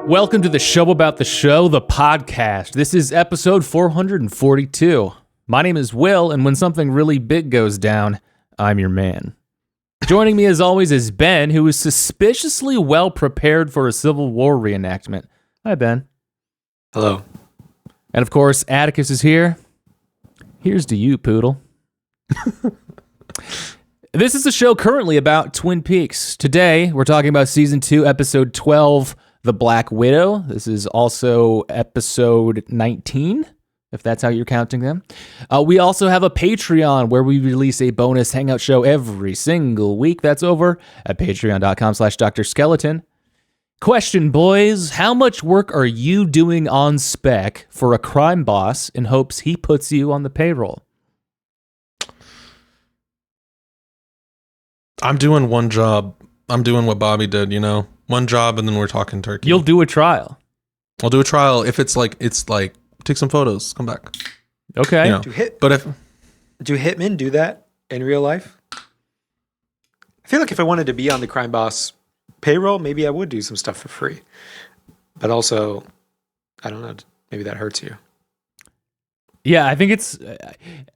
Welcome to the show about the show, the podcast. This is episode 442. My name is Will, and when something really big goes down, I'm your man. Joining me as always is Ben, who is suspiciously well prepared for a Civil War reenactment. Hi, Ben. Hello. And of course, Atticus is here. Here's to you, Poodle. This is a show currently about Twin Peaks. Today, we're talking about Season 2, Episode 12, The Black Widow. This is also Episode 19, if that's how you're counting them. We also have a Patreon where we release a bonus hangout show every single week. That's over at patreon.com/drskeleton. Question, boys. How much work are you doing on spec for a crime boss in hopes he puts you on the payroll? I'm doing one job. I'm doing what Bobby did, you know? One job and then we're talking turkey. You'll do a trial. I'll do a trial if it's like take some photos, come back. Okay. You know, Do hitmen do that in real life? I feel like if I wanted to be on the crime boss payroll, maybe I would do some stuff for free. But also, I don't know, maybe that hurts you. Yeah, I think it's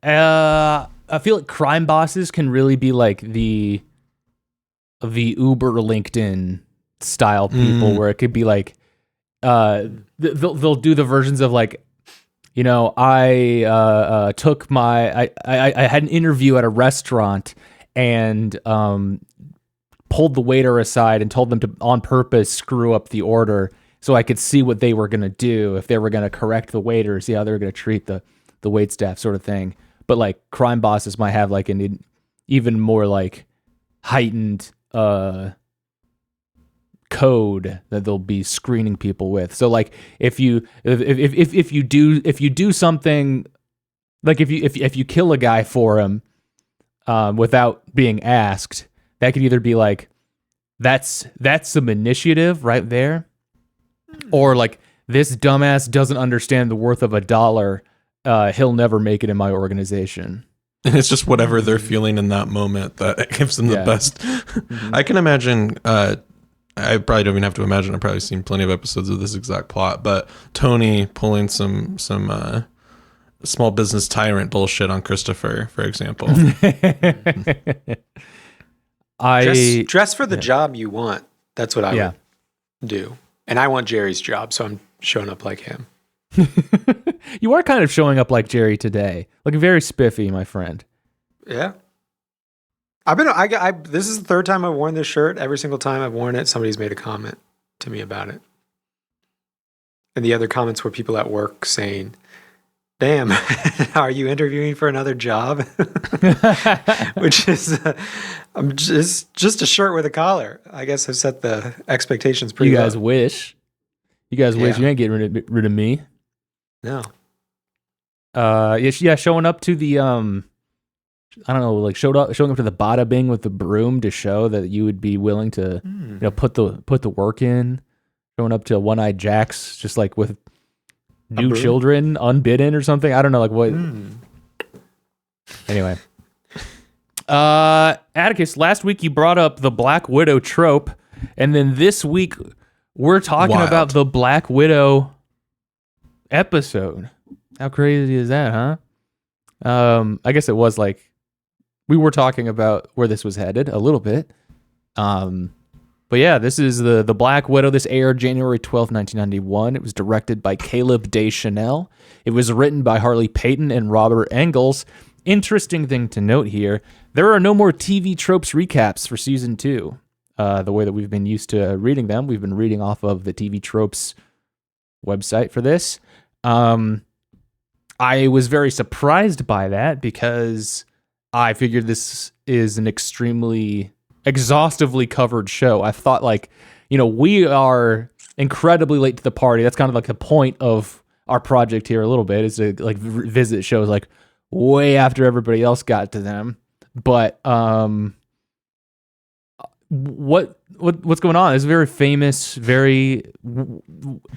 I feel like crime bosses can really be like the Uber LinkedIn style people where it could be like they'll do the versions of like, you know, I took my I had an interview at a restaurant and pulled the waiter aside and told them to on purpose screw up the order so I could see what they were going to do, if they were going to correct the waiter, see how they were going to treat the wait staff, sort of thing. But like crime bosses might have like an even more like heightened code that they'll be screening people with. So like if you do something, like if you kill a guy for him without being asked, that could either be like that's some initiative right there, or like this dumbass doesn't understand the worth of $1. He'll never make it in my organization. And it's just whatever they're feeling in that moment that gives them the best. I can imagine, I probably don't even have to imagine, I've probably seen plenty of episodes of this exact plot, but Tony pulling some small business tyrant bullshit on Christopher, for example. Dress for the job you want. That's what I would do. And I want Jerry's job, so I'm showing up like him. You are kind of showing up like Jerry today, looking very spiffy, my friend. Yeah, this is the third time I've worn this shirt. Every single time I've worn it, somebody's made a comment to me about it, and the other comments were people at work saying, "Damn, are you interviewing for another job?" Which is, I'm just a shirt with a collar. I guess I've set the expectations pretty. You guys low. wish. You guys wish you ain't getting rid of me. No. Showing up to the I don't know, like showing up to the bada bing with the broom to show that you would be willing to you know put the work in. Showing up to One-Eyed Jack's just like with new children unbidden or something. I don't know, like what. Anyway. Atticus, last week you brought up the Black Widow trope, and then this week we're talking about the Black Widow episode. How crazy is that, huh? I guess it was like we were talking about where this was headed a little bit. But yeah, this is the Black Widow. This aired January 12th, 1991. It was directed by Caleb Deschanel. It was written by Harley Payton and Robert Engels. Interesting thing to note here, there are no more TV tropes recaps for season 2. The way that we've been used to reading them. We've been reading off of the TV Tropes website for this. I was very surprised by that because I figured this is an extremely exhaustively covered show. I thought like, you know, we are incredibly late to the party. That's kind of like the point of our project here a little bit, is to like visit shows like way after everybody else got to them. But what's going on? It's very famous,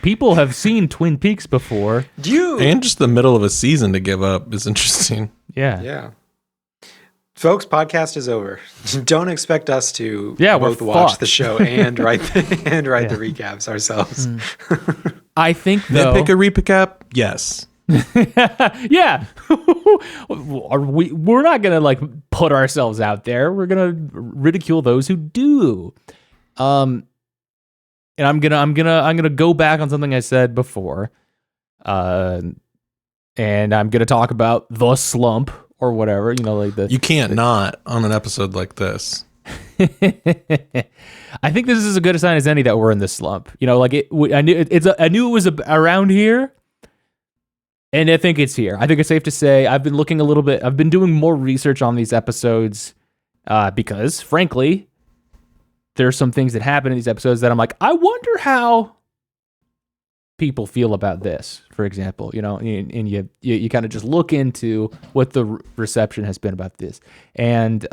people have seen Twin Peaks before. And just the middle of a season to give up is interesting. Yeah. Yeah. Folks, podcast is over. Don't expect us to we're both watch fucked. the show and write the recaps ourselves. I think though, Nitpick a recap? Yes. yeah, we're not gonna like put ourselves out there. We're gonna ridicule those who do. And I'm gonna go back on something I said before. And I'm gonna talk about the slump or whatever, like the. You can't not on an episode like this. I think this is as good a sign as any that we're in this slump. I knew it was around here, and I think it's here. I think it's safe to say I've been looking a little bit. I've been doing more research on these episodes because, frankly, there's some things that happen in these episodes that I'm like, I wonder how people feel about this, for example, and you kind of just look into what the reception has been about this. And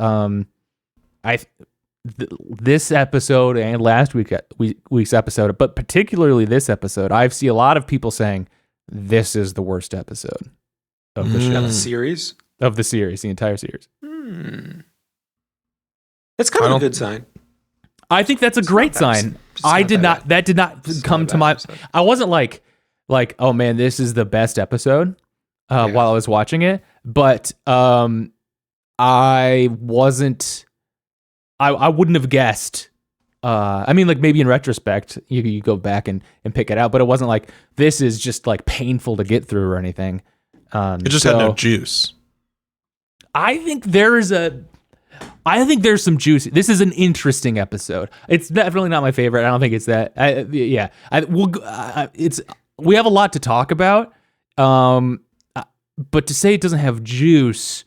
this episode and last week's episode, but particularly this episode, I see a lot of people saying this is the worst episode of the show. Series? Of the series, the entire series. It's kind of a good sign. I think that's a great sign. That did not come to my episode. I wasn't like, oh man, this is the best episode while I was watching it. But I wasn't, I wouldn't have guessed. I mean, like maybe in retrospect, you go back and pick it out, but it wasn't like this is just like painful to get through or anything. It just had no juice. I think there's some juice. This is an interesting episode. It's definitely not my favorite. I don't think it's that. We have a lot to talk about. But to say it doesn't have juice,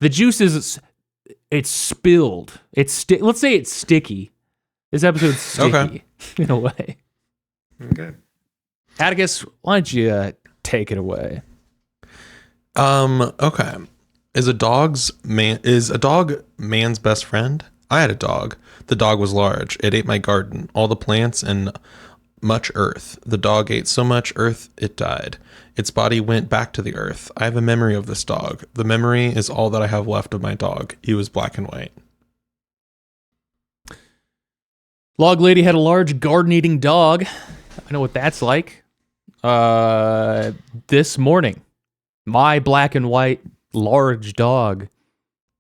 the juice is it's spilled. Let's say it's sticky. This episode's sticky in a way. Okay. Atticus, why don't you take it away? Okay. Is a dog man's best friend? I had a dog. The dog was large. It ate my garden, all the plants and much earth. The dog ate so much earth it died. Its body went back to the earth. I have a memory of this dog. The memory is all that I have left of my dog. He was black and white. Log Lady had a large garden-eating dog. I know what that's like. This morning, my black and white large dog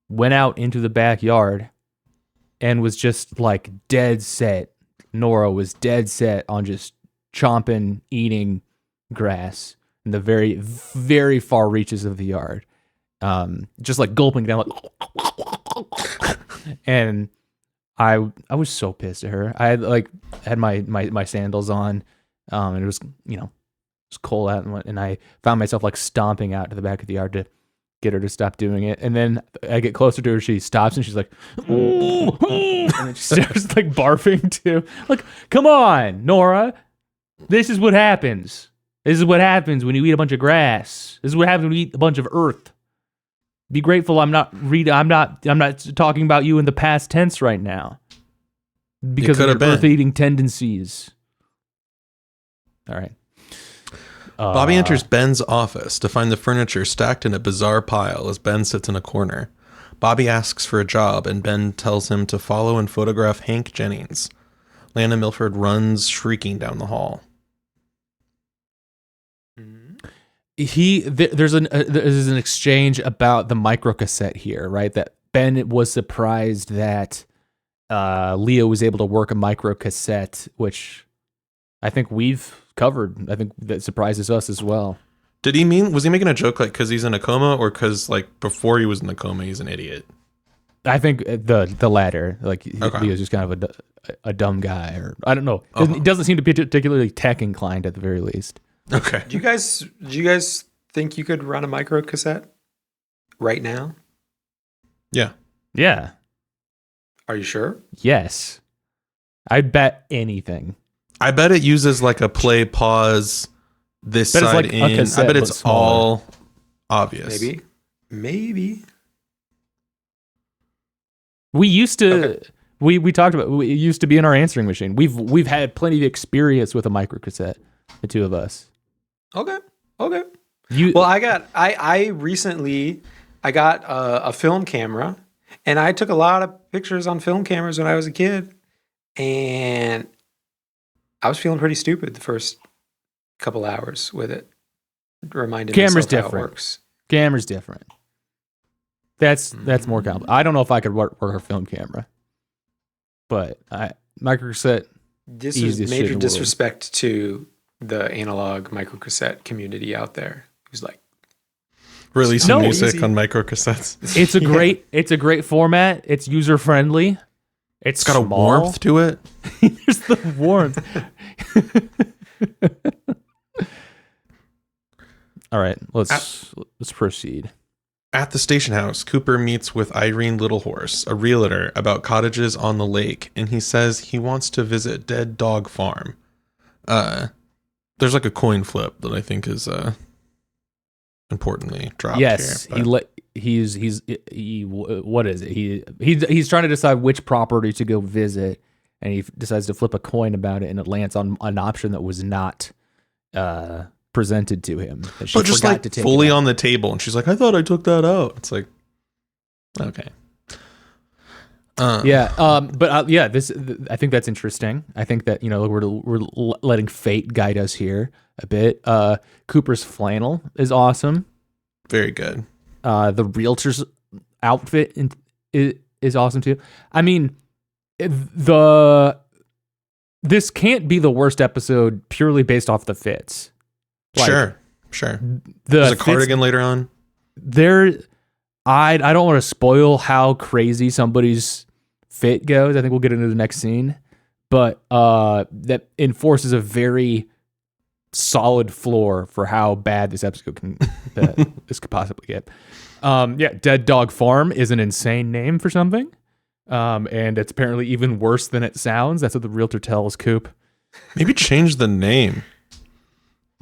went out into the backyard and was just like dead set. Nora was dead set on just chomping, eating grass in the very, very far reaches of the yard. Just like gulping down, like, and I was so pissed at her. I had my sandals on, and it was it's cold out, and I found myself like stomping out to the back of the yard to get her to stop doing it. And then I get closer to her, she stops and she's like, and then she starts like barfing too. Like, come on, Nora. This is what happens. This is what happens when you eat a bunch of grass. This is what happens when you eat a bunch of earth. Be grateful I'm not talking about you in the past tense right now. Because of your earth-eating tendencies. All right. Bobby enters Ben's office to find the furniture stacked in a bizarre pile as Ben sits in a corner. Bobby asks for a job, and Ben tells him to follow and photograph Hank Jennings. Lana Milford runs shrieking down the hall. There's an exchange about the microcassette here, right? That Ben was surprised that Leo was able to work a microcassette, which I think we've covered. I think that surprises us as well. Was he making a joke like because he's in a coma, or because like before he was in the coma he's an idiot? I think the latter. Like Leo's just kind of a dumb guy, or I don't know. He doesn't seem to be particularly tech inclined at the very least. Okay. Do you guys think you could run a microcassette right now? Yeah. Are you sure? Yes. I'd bet anything. I bet it uses like a play pause this side like in. Cassette, I bet it's all obvious. Maybe. We used to we talked about it used to be in our answering machine. We've had plenty of experience with a microcassette, the two of us. Okay. I recently got a film camera And I took a lot of pictures on film cameras when I was a kid, and I was feeling pretty stupid the first couple hours with it. Reminding Camera's myself how different. it works. Camera's different. That's more complicated. I don't know if I could work a film camera, but microcassette. This is major disrespect to the analog microcassette community out there. Who's like releasing music on microcassettes. It's a great format. It's user friendly. It's got small. a warmth to it. There's the warmth. All right, let's proceed. At the station house, Cooper meets with Irene Littlehorse, a realtor, about cottages on the lake, and he says he wants to visit Dead Dog Farm. There's like a coin flip that I think is importantly dropped. Yes, here, what is it? He's trying to decide which property to go visit, and he decides to flip a coin about it, and it lands on an option that was not presented to him. That she but just forgot like to take fully on the table, and she's like, "I thought I took that out." It's like, okay. This I think that's interesting. I think that we're letting fate guide us here a bit. Cooper's flannel is awesome. Very good. The realtor's outfit is awesome too. I mean, this can't be the worst episode purely based off the fits. Sure. There's a cardigan later on. I don't want to spoil how crazy somebody's fit goes. I think we'll get into the next scene, but that enforces a very solid floor for how bad this episode this could possibly get. Dead Dog Farm is an insane name for something, and it's apparently even worse than it sounds. That's what the realtor tells Coop. Maybe change the name.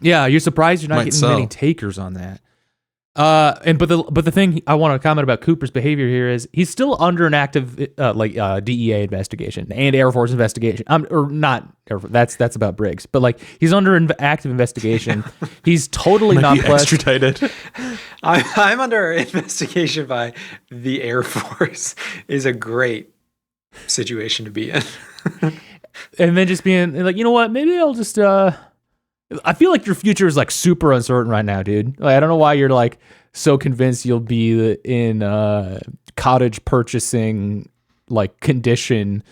Yeah, you're surprised you're not getting many takers on that. But the thing I want to comment about Cooper's behavior here is he's still under an active DEA investigation and Air Force investigation. Or not Air Force, that's about Briggs, but like he's under an active investigation. He's totally not extradited. I'm under investigation by the Air Force. Is a great situation to be in. And then just being like, you know what? Maybe I'll just I feel like your future is like super uncertain right now, dude. Like, I don't know why you're like so convinced you'll be in cottage purchasing like condition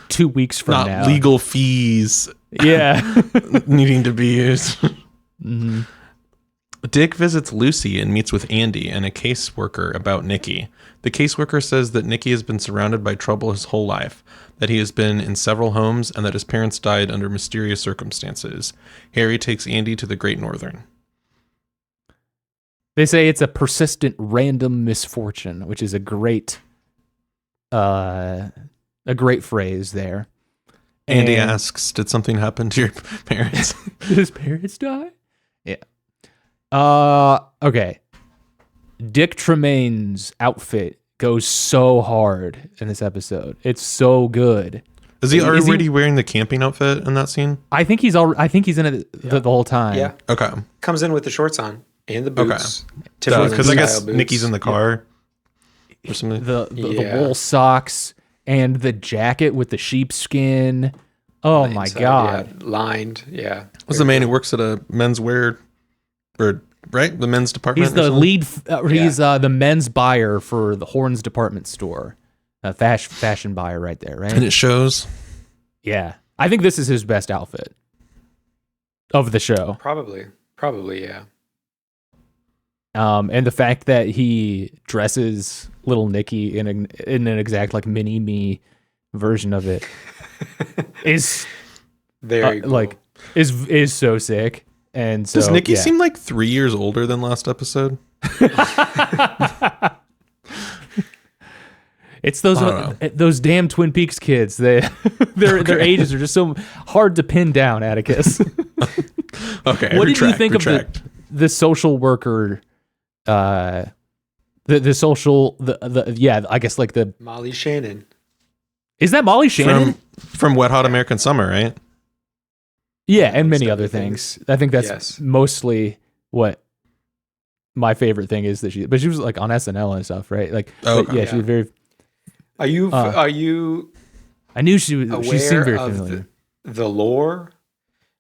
2 weeks from now. Not legal fees. Yeah. Needing to be used. Mm-hmm. Dick visits Lucy and meets with Andy and a caseworker about Nikki. The caseworker says that Nikki has been surrounded by trouble his whole life, that he has been in several homes, and that his parents died under mysterious circumstances. Harry takes Andy to the Great Northern. They say it's a persistent random misfortune, which is a great phrase there. Andy asks, did something happen to your parents? Did his parents die? Yeah. Okay. Dick Tremaine's outfit goes so hard in this episode. It's so good. Is he already wearing the camping outfit in that scene? I think he's in it the whole time. Yeah. Okay. Comes in with the shorts on and the boots. Okay. Because I guess boots. Nikki's in the car or something. The wool socks and the jacket with the sheepskin. Oh my God. Yeah, lined. Yeah. What's the man who works at a menswear or right? The men's department? He's the lead. He's the men's buyer for the Horns department store. Fashion buyer right there, right? And it shows. Yeah. I think this is his best outfit of the show. Probably, yeah. And the fact that he dresses little Nikki in an exact like mini me version of it is very cool. like is so sick. And so does Nikki seem like 3 years older than last episode? It's those damn Twin Peaks kids. Their ages are just so hard to pin down. Atticus. Okay. What did you think of the social worker? I guess like the Molly Shannon. Is that Molly Shannon from Wet Hot American Summer, right? Yeah, and many other things. I think that's mostly what my favorite thing is that she was like on SNL and stuff, right? Like, she was very. Are you I knew she was. She seemed aware very of familiar. the lore?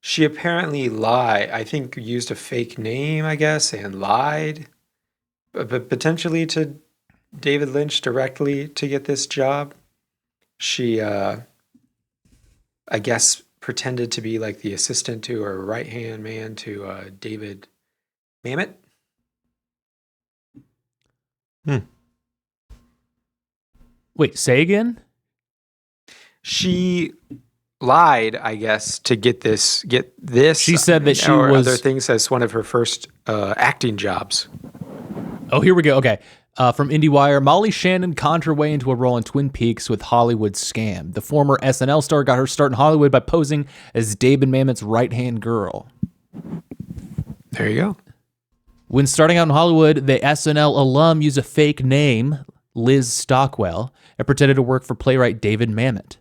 She apparently lied. I think used a fake name, I guess, and lied, but potentially to David Lynch directly to get this job. She, I guess, pretended to be like the assistant to or right hand man to David Mamet. Wait, say again? She lied, I guess, to get this. She said that she or was other things as one of her first acting jobs. Oh, here we go. Okay. From IndieWire, Molly Shannon conned her way into a role in Twin Peaks with Hollywood Scam. The former SNL star got her start in Hollywood by posing as David Mamet's right-hand girl. There you go. When starting out in Hollywood, the SNL alum used a fake name, Liz Stockwell, and pretended to work for playwright David Mamet.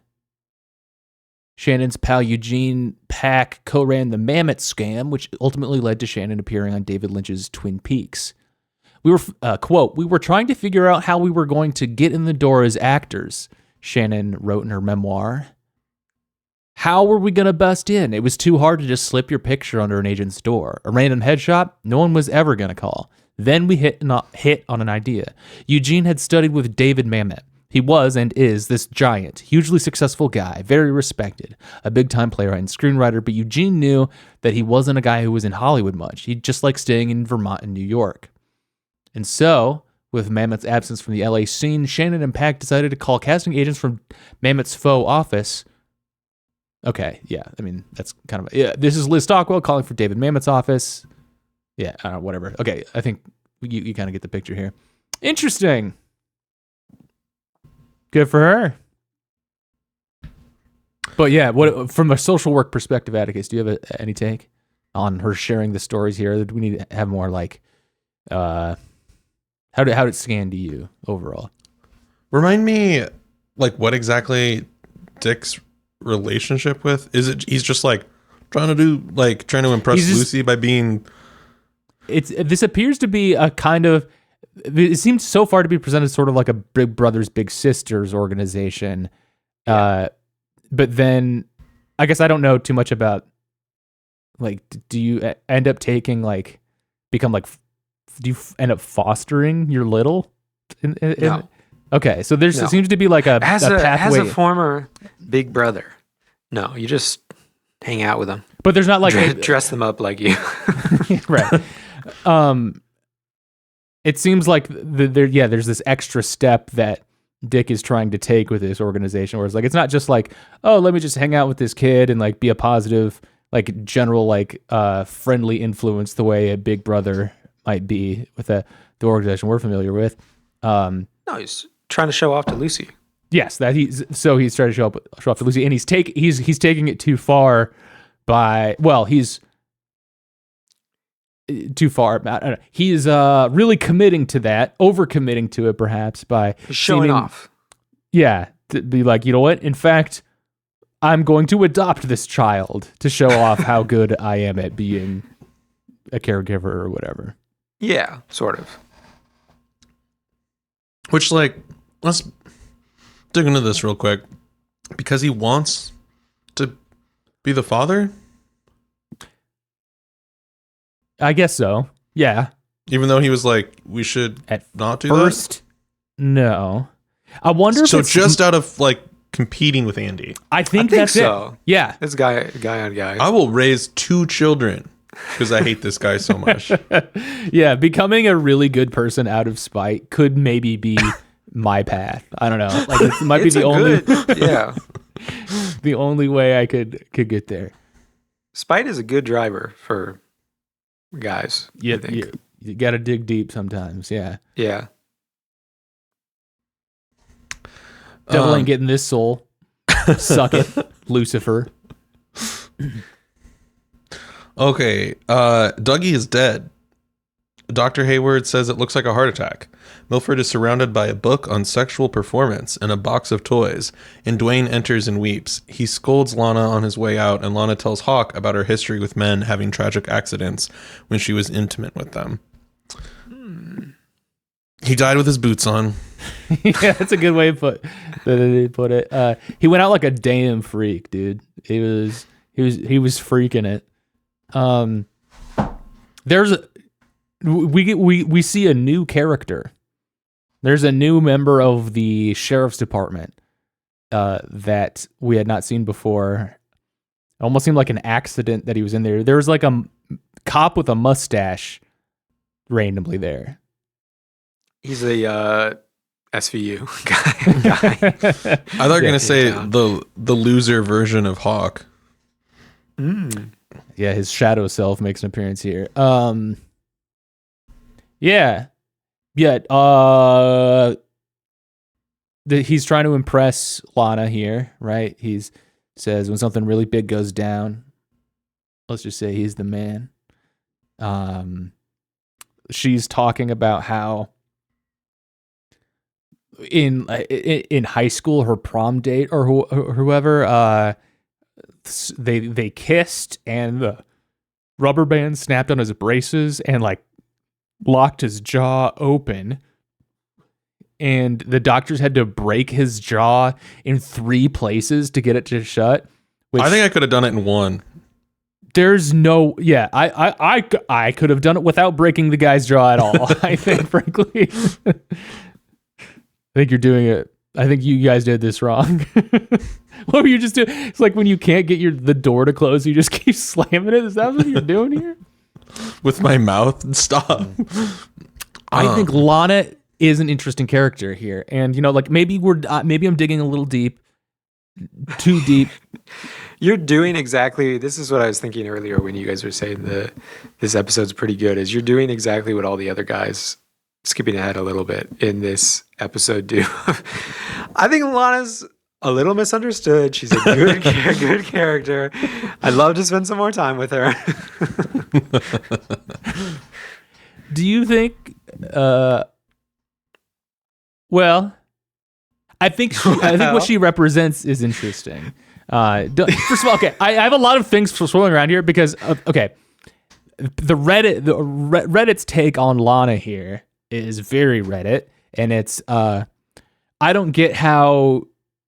Shannon's pal Eugene Pack co-ran the Mamet scam, which ultimately led to Shannon appearing on David Lynch's Twin Peaks. We were, quote, we were trying to figure out how we were going to get in the door as actors, Shannon wrote in her memoir. How were we going to bust in? It was too hard to just slip your picture under an agent's door. A random headshot, no one was ever going to call. Then we hit on an idea. Eugene had studied with David Mamet. He was and is this giant, hugely successful guy, very respected, a big-time playwright and screenwriter, but Eugene knew that he wasn't a guy who was in Hollywood much. He just liked staying in Vermont and New York. And so, with Mamet's absence from the LA scene, Shannon and Pack decided to call casting agents from Mamet's faux office. Okay, yeah, I mean, that's kind of... Yeah, this is Liz Stockwell calling for David Mamet's office. Yeah, I don't know, whatever. Okay, I think you kind of get the picture here. Interesting. Good for her. But yeah, what from a social work perspective, Atticus, do you have any take on her sharing the stories here? Do we need to have more like... How did it scan to you overall? Remind me, like, what exactly Dick's relationship with? Is it he's just like trying to impress Lucy by being... This appears to be a kind of... It seems so far to be presented sort of like a Big Brothers Big Sisters organization. Yeah. But then I guess I don't know too much about, like, do you end up taking, like, become like... Do you end up fostering your little? No. Okay, so there seems to be like a pathway. As a former big brother, no, you just hang out with them. But there's not like dress them up like you. Right. It seems like there's this extra step that Dick is trying to take with this organization, where it's like it's not just like, oh, let me just hang out with this kid and like be a positive, like general, like friendly influence the way a big brother might be with the organization we're familiar with. No, he's trying to show off to Lucy. Yes, he's trying to show off to Lucy, and he's taking it too far by, well, he's too far. I don't know. He's really committing to that, over-committing to it perhaps by showing off. Yeah, to be like, you know what? In fact, I'm going to adopt this child to show off how good I am at being a caregiver or whatever. Yeah, sort of. Which, like, let's dig into this real quick. Because he wants to be the father? I guess so. Yeah. Even though he was like, we should not do first, that? No. I wonder if it's... just out of, like, competing with Andy. I think that's so. It. Yeah. It's guy on guy. I will raise 2 children. Because I hate this guy so much. Yeah, becoming a really good person out of spite could maybe be my path. I don't know. Like it might be the only the only way I could get there. Spite is a good driver for guys. Yeah, you got to dig deep sometimes. Yeah. Yeah. Devil ain't getting this soul. Suck it, Lucifer. Okay, Dougie is dead. Dr. Hayward says it looks like a heart attack. Milford is surrounded by a book on sexual performance and a box of toys, and Dwayne enters and weeps. He scolds Lana on his way out, and Lana tells Hawk about her history with men having tragic accidents when she was intimate with them. He died with his boots on. Yeah, that's a good way to put it. He went out like a damn freak, dude. He was freaking it. We see a new character. There's a new member of the sheriff's department that we had not seen before. It almost seemed like an accident that he was in there. There was like a cop with a mustache randomly there. He's a SVU guy. I thought you were gonna say the loser version of Hawk. Yeah, his shadow self makes an appearance here. He's trying to impress Lana here, right? He's says when something really big goes down, let's just say he's the man. She's talking about how in high school, her prom date or whoever, they kissed and the rubber band snapped on his braces and like locked his jaw open. And the doctors had to break his jaw in 3 places to get it to shut. I think I could have done it in 1. There's no, I could have done it without breaking the guy's jaw at all. I think, frankly, I think you're doing it. I think you guys did this wrong. What were you just doing? It's like when you can't get the door to close, you just keep slamming it. Is that what you're doing here? With my mouth? Stop. I think Lana is an interesting character here, and like maybe I'm digging a little too deep. You're doing exactly. This is what I was thinking earlier when you guys were saying this episode's pretty good. Is you're doing exactly what all the other guys, skipping ahead a little bit, in this episode do. I think Lana's a little misunderstood. She's a good good character. I'd love to spend some more time with her. Do you think? Well, I think what she represents is interesting. First of all, okay, I have a lot of things swirling around here because okay, the Reddit's take on Lana here is very Reddit, and it's I don't get how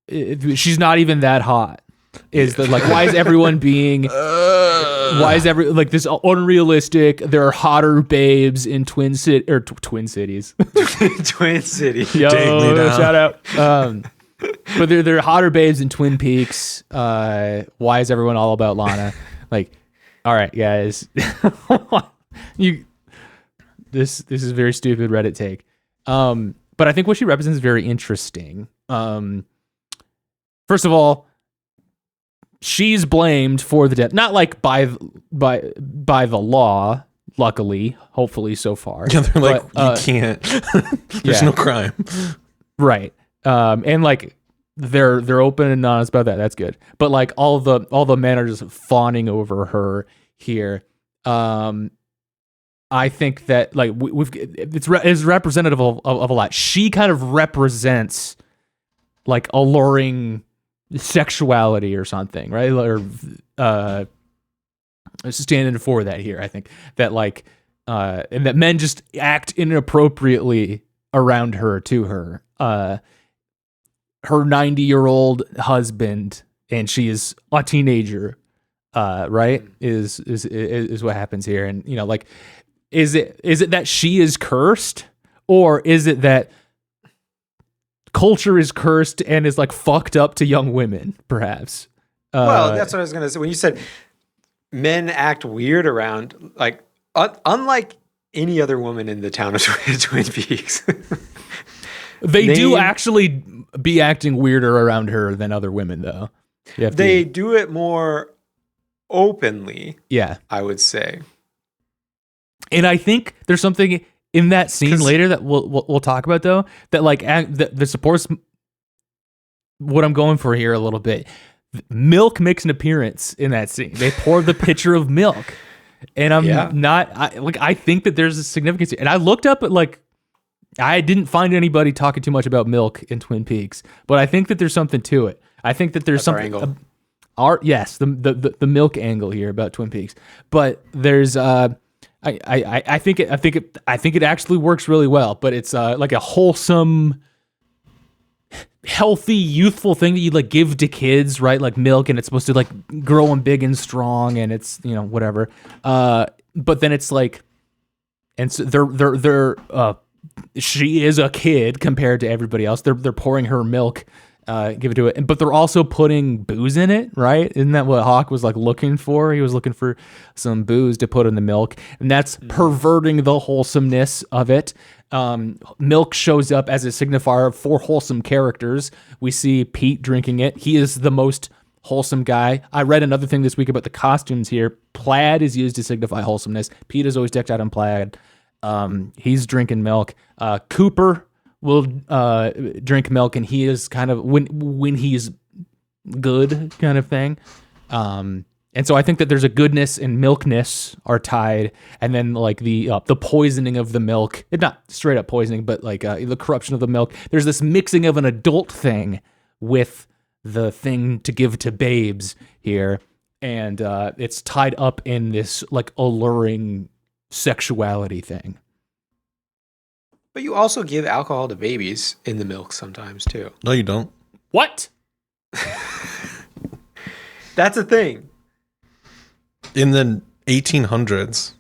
she's not even that hot. Is that like why is everyone being why is this unrealistic? There are hotter babes in Twin Cities. Twin Cities. Yo, shout out. But there are hotter babes in Twin Peaks. Why is everyone all about Lana? Like, all right, guys, this is a very stupid Reddit take. But I think what she represents is very interesting. First of all, she's blamed for the death, not like by the law. Luckily, hopefully, so far. Yeah, they're like, you can't. There's no crime, right? And like they're open and honest about that. That's good. But like all the men are just fawning over her here. I think that like it's representative of a lot. She kind of represents like alluring sexuality or something, right? Or standing for that here. I think that like and that men just act inappropriately around her, to her. Her 90-year-old husband, and she is a teenager, right? Is what happens here. And like, is it that she is cursed, or is it that culture is cursed and is like fucked up to young women, perhaps? Well, that's what I was gonna say. When you said men act weird around, like unlike any other woman in the town of Twin Peaks. They do actually be acting weirder around her than other women, though. They do it more openly. Yeah, I would say. And I think there's something in that scene later that we'll talk about, though, that like that supports what I'm going for here a little bit. Milk makes an appearance in that scene. They pour the pitcher of milk, and I think that there's a significance. And I looked up at like. I didn't find anybody talking too much about milk in Twin Peaks, but I think that there's something to it. I think that there's something. The milk angle here about Twin Peaks, but there's I think it actually works really well, but it's like a wholesome, healthy, youthful thing that you like give to kids, right? Like milk, and it's supposed to like grow them big and strong, and it's, you know, whatever. But then it's like, and so they're she is a kid compared to everybody else. They're pouring her milk, give it to it, but they're also putting booze in it, right? Isn't that what Hawk was like looking for? He was looking for some booze to put in the milk, and that's perverting the wholesomeness of it. Milk shows up as a signifier for wholesome characters. We see Pete drinking it. He is the most wholesome guy. I read another thing this week about the costumes here. Plaid is used to signify wholesomeness. Pete is always decked out in plaid. He's drinking milk. Cooper will drink milk, and he is kind of when he's good kind of thing. And so I think that there's a goodness and milkness are tied, and then like the poisoning of the milk, not straight up poisoning, but like the corruption of the milk. There's this mixing of an adult thing with the thing to give to babes here, and it's tied up in this like alluring sexuality thing. But you also give alcohol to babies in the milk sometimes too. No, you don't. What? That's a thing. In the 1800s.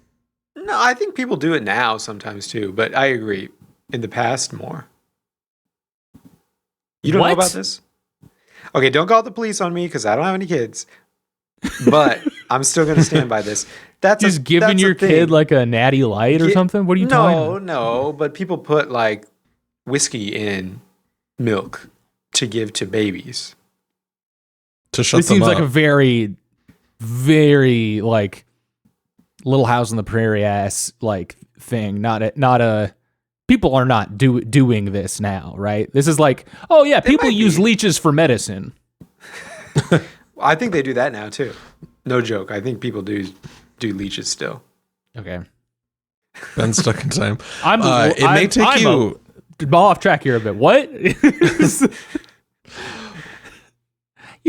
No, I think people do it now sometimes too, but I agree. In the past, more. You don't know about this? Okay, don't call the police on me because I don't have any kids. But I'm still going to stand by this. That's just giving your kid like a natty light or something? What are you talking about? No, but people put like whiskey in milk to give to babies. To shut this them seems up. like a very, very like Little House on the Prairie ass like thing. Not a. People are not doing this now, right? This is like, oh yeah, people use leeches for medicine. I think they do that now too. No joke. I think people do leeches still. Okay. Ben's stuck in time. I'm off track here a bit. What? You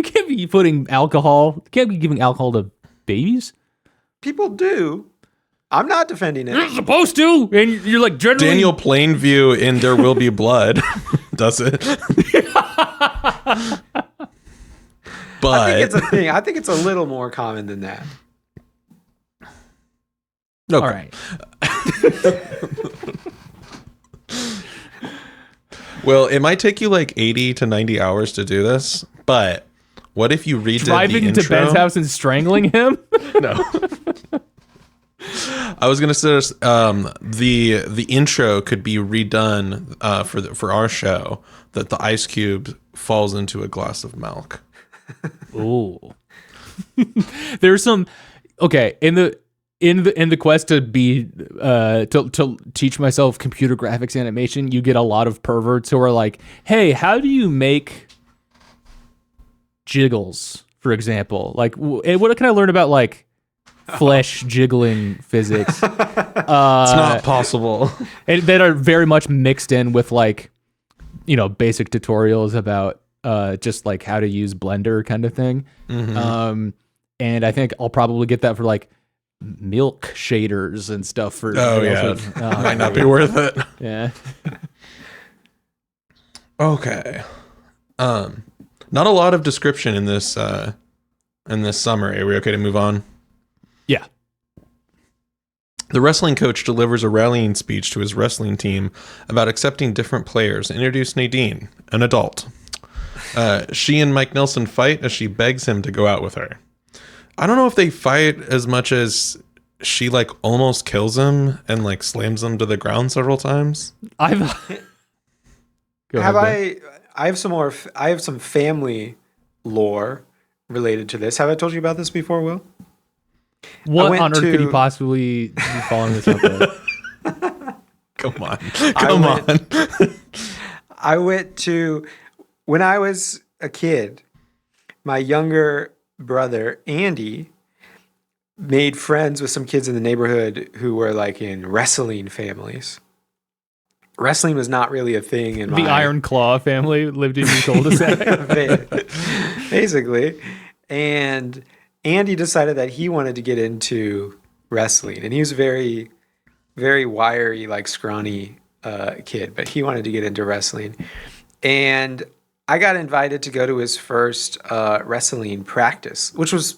can't be putting alcohol. You can't be giving alcohol to babies. People do. I'm not defending it. You're supposed to, and you're like generally. Daniel Plainview in There Will Be Blood does it. But I think it's a thing. I think it's a little more common than that. Okay. All right. Well, it might take you like 80 to 90 hours to do this, but what if you redid driving the intro? to Ben's house and strangling him? No. I was gonna suggest the intro could be redone for our show, that the ice cube falls into a glass of milk. Ooh. There's some in the quest to be to teach myself computer graphics animation, you get a lot of perverts who are like, hey, how do you make jiggles, for example? Like, what can I learn about like flesh jiggling physics? It's not possible. And that are very much mixed in with like, you know, basic tutorials about just like how to use Blender kind of thing. Mm-hmm. And I think I'll probably get that for like milk shaders and stuff. For might not be worth it. Yeah. Okay. Not a lot of description in this summary. Are we okay to move on? Yeah. The wrestling coach delivers a rallying speech to his wrestling team about accepting different players and introduce Nadine, an adult. She and Mike Nelson fight as she begs him to go out with her. I don't know if they fight as much as she like almost kills him and like slams him to the ground several times. I have some family lore related to this. Have I told you about this before, Will? What on earth could you possibly be following this up with? Come on. I went to, when I was a kid, my younger brother, Andy, made friends with some kids in the neighborhood who were like in wrestling families. Wrestling was not really a thing in the Iron Claw family lived in your cul-de-sac. Basically. And Andy decided that he wanted to get into wrestling, and he was very, very wiry, like scrawny kid, but he wanted to get into wrestling. And I got invited to go to his first wrestling practice, which was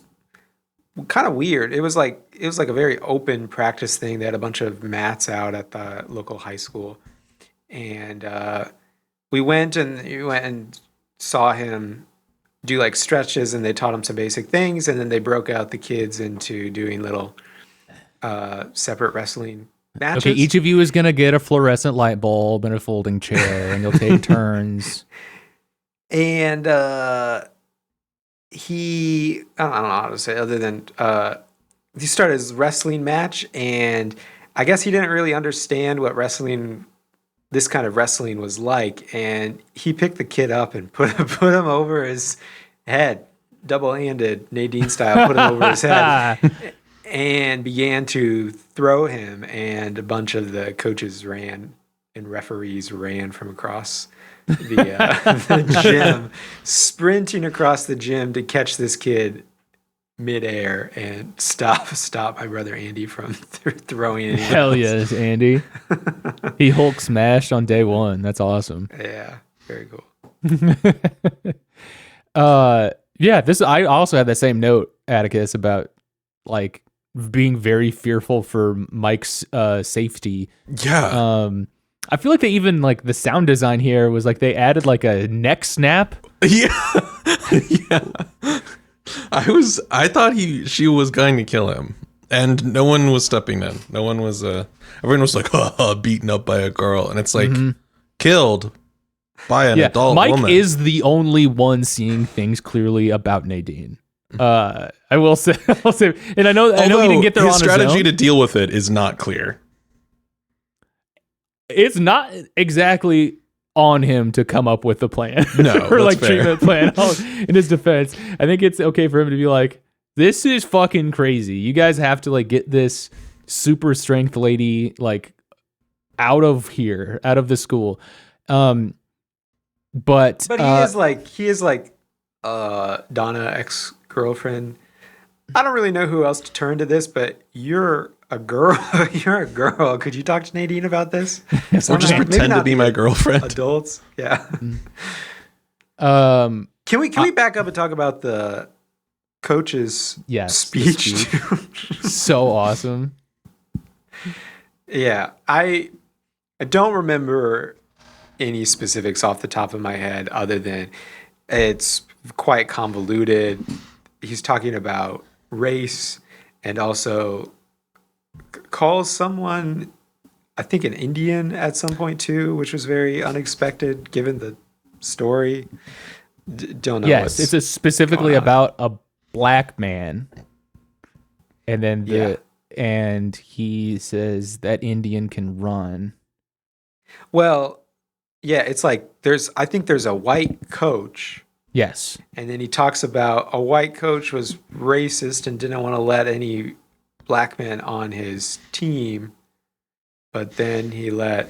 kind of weird. It was like a very open practice thing. They had a bunch of mats out at the local high school, and we went and saw him do like stretches, and they taught him some basic things, and then they broke out the kids into doing little separate wrestling matches. Okay, each of you is gonna get a fluorescent light bulb and a folding chair, and you'll take turns. And I don't know how to say it other than he started his wrestling match, and I guess he didn't really understand what this kind of wrestling was like, and he picked the kid up and put him over his head, double-handed Nadine style, put him over his head, and began to throw him, and a bunch of the coaches ran and referees ran from across the gym, sprinting across the gym to catch this kid midair and stop my brother Andy from throwing anything Hell else. yes, Andy. He Hulk smashed on day one. That's awesome. Yeah, very cool. Yeah, I also had that same note, Atticus, about like being very fearful for Mike's safety. Yeah. I feel like they even like the sound design here was like they added like a neck snap. Yeah. Yeah. I thought she was going to kill him, and no one was stepping in. No one was everyone was like beaten up by a girl, and it's like killed by an adult Mike woman. is the only one seeing things clearly about Nadine. I will say, and I know he didn't get there on his his strategy own. to deal with it is not clear. It's not exactly on him to come up with the plan. No, or that's like fair. treatment plan. In his defense, I think it's okay for him to be like, this is fucking crazy. You guys have to like get this super strength lady like out of here, out of the school. But he is like Donna ex-girlfriend. I don't really know who else to turn to this, but you're a girl. You're a girl. Could you talk to Nadine about this? Or just Maybe pretend to not be my girlfriend. Adults, yeah. um, Can we back up and talk about the coach's speech? so awesome. Yeah, I don't remember any specifics off the top of my head other than it's quite convoluted. He's talking about race and also calls someone, I think, an Indian at some point too, which was very unexpected given the story. Don't know. Yes, it's specifically about a black man, and then and he says that Indian can run. Well, yeah, it's like I think there's a white coach. Yes. And then he talks about a white coach was racist and didn't want to let any black men on his team, but then he let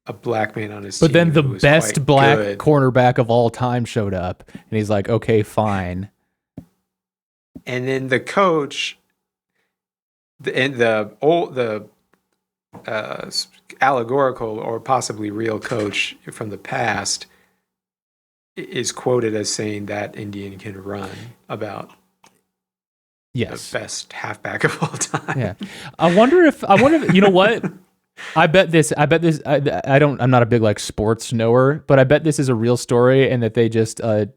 a black man on his team. But then the who was best quite black good. cornerback of all time showed up, and he's like, okay, fine. And then the coach, the allegorical or possibly real coach from the past is quoted as saying that Indian can run about the best halfback of all time. Yeah. I wonder if you know what? I'm not a big like sports knower, but I bet this is a real story and that they just they're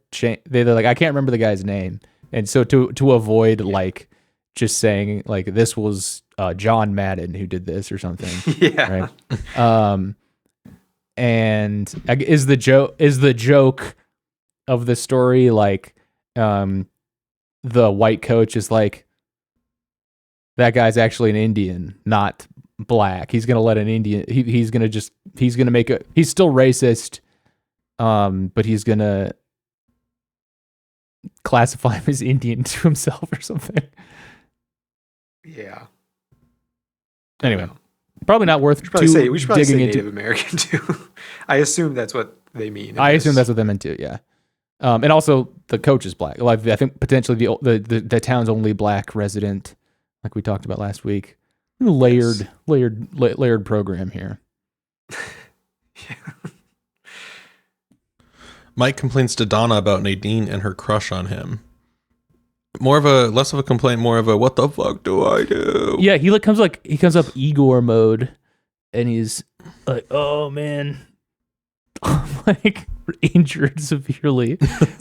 like, I can't remember the guy's name. And so to avoid like just saying like this was John Madden who did this or something. Yeah. Right. And is the joke of the story like the white coach is like, that guy's actually an Indian, not black. He's gonna let an Indian. He's gonna make a. He's still racist, but he's gonna classify him as Indian to himself or something. Yeah. Anyway, probably not worth we should probably say digging Native into. American too. I assume that's what they mean. I assume that's what they meant too. Yeah. And also the coach is black. Like I think potentially the town's only black resident like we talked about last week. Layered program here. Yeah. Mike complains to Donna about Nadine and her crush on him. Less of a complaint, more of a what the fuck do I do? Yeah, he comes up Igor mode, and he's like, "Oh man, I'm like injured severely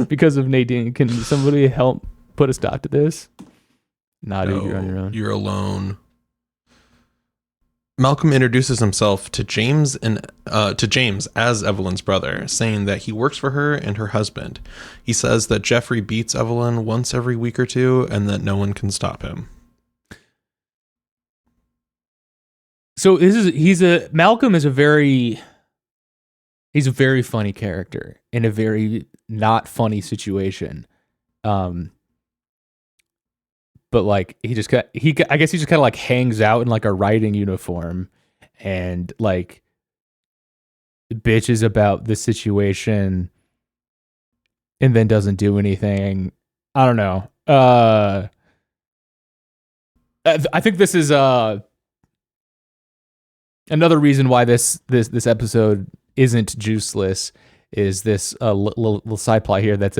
because of Nadine. Can somebody help put a stop to this?" Nah, dude, you're on your own. You're alone. Malcolm introduces himself to James as Evelyn's brother, saying that he works for her and her husband. He says that Jeffrey beats Evelyn once every week or two and that no one can stop him. So Malcolm is a very funny character in a very not funny situation. But like I guess he just kind of like hangs out in like a writing uniform and like bitches about the situation and then doesn't do anything. I don't know. I think this is another reason why this episode isn't juiceless is this little side plot here that's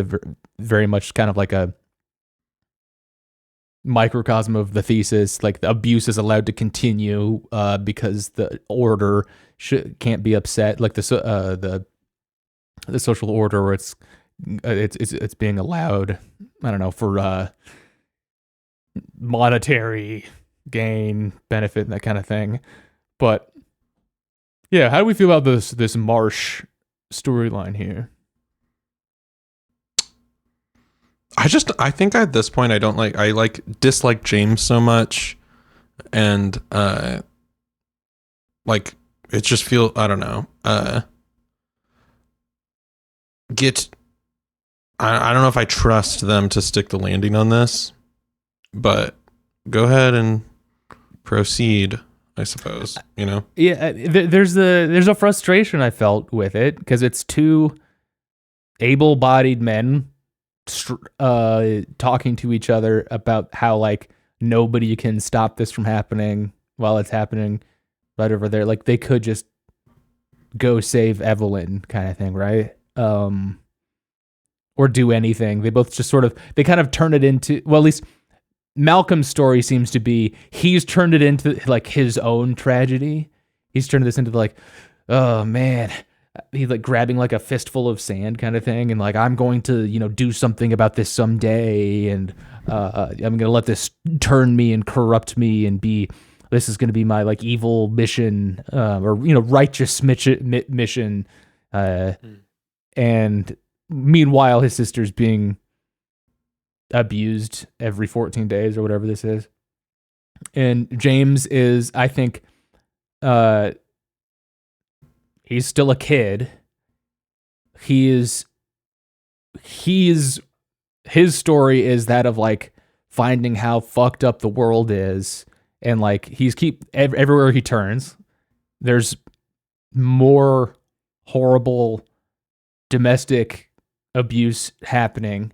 very much kind of like a microcosm of the thesis. Like the abuse is allowed to continue because the order can't be upset. Like the social order where it's being allowed. I don't know, for monetary gain, benefit, and that kind of thing. But yeah, how do we feel about this Marsh storyline here? I think at this point I dislike James so much, and like it just feel, I don't know, I don't know if I trust them to stick the landing on this, but go ahead and proceed, I suppose, you know? Yeah, there's a frustration I felt with it because it's two able-bodied men talking to each other about how like nobody can stop this from happening while it's happening right over there. Like they could just go save Evelyn kind of thing, right? Or do anything. They both just they kind of turn it into, well, at least Malcolm's story seems to be he's turned it into like his own tragedy. He's turned this into like, oh man, he's like grabbing like a fistful of sand kind of thing, and like I'm going to do something about this someday, and I'm gonna let this turn me and corrupt me and this is gonna be my like evil mission or righteous mission, and meanwhile his sister's being abused every 14 days or whatever this is. And James is, I think, he's still a kid. His story is that of like finding how fucked up the world is, and like everywhere he turns, there's more horrible domestic abuse happening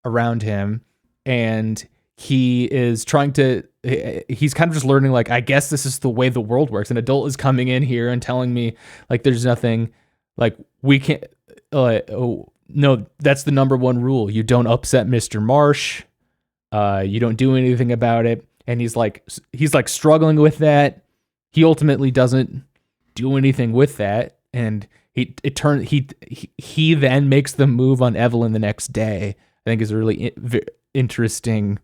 around him, and he's kind of just learning, like, I guess this is the way the world works. An adult is coming in here and telling me like there's nothing, like we can't no, that's the number one rule. You don't upset Mr. Marsh. You don't do anything about it. And he's like struggling with that. He ultimately doesn't do anything with that, and he then makes the move on Evelyn the next day. I think is a really interesting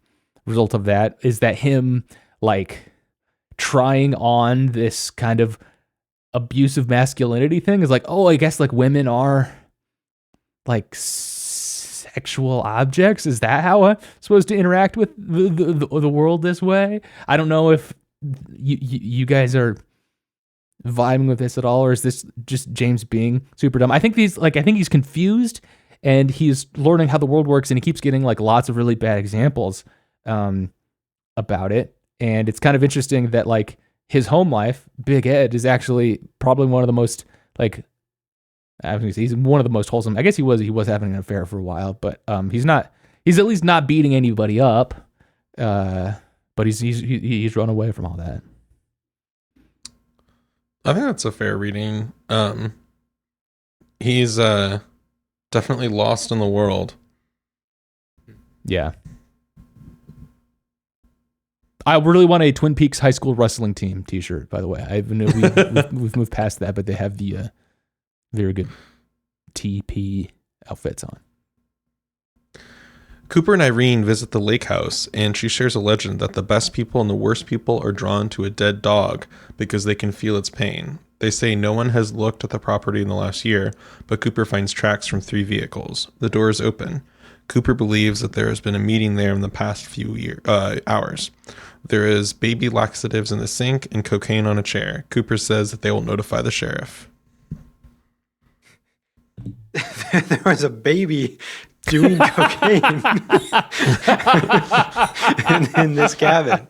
result of that, is that him like trying on this kind of abusive masculinity thing is like, oh, I guess like women are like sexual objects. Is that how I'm supposed to interact with the world this way? I don't know if you guys are vibing with this at all, or is this just James being super dumb? I think he's confused, and he's learning how the world works, and he keeps getting like lots of really bad examples about it. And it's kind of interesting that like his home life, Big Ed, is actually probably one of the most like, he's one of the most wholesome. I guess he was having an affair for a while, but he's at least not beating anybody up. But but he's run away from all that. I think that's a fair reading. He's definitely lost in the world. Yeah. I really want a Twin Peaks High School Wrestling Team t-shirt, by the way. We've moved past that, but they have the very good TP outfits on. Cooper and Irene visit the lake house, and she shares a legend that the best people and the worst people are drawn to a dead dog because they can feel its pain. They say no one has looked at the property in the last year, but Cooper finds tracks from 3 vehicles. The door is open. Cooper believes that there has been a meeting there in the past few hours. There is baby laxatives in the sink and cocaine on a chair. Cooper says that they will notify the sheriff. There was a baby doing cocaine in this cabin.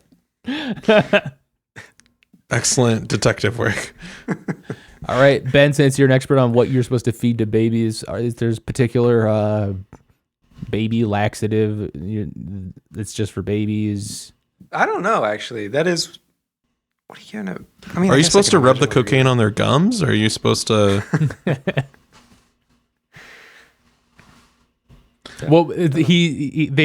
Excellent detective work. All right, Ben, since you're an expert on what you're supposed to feed to babies, is there particular baby laxative that's just for babies? I don't know, actually. That is... What are you going to... I mean, are you supposed to rub the cocaine on their gums? Or are you supposed to... Well, he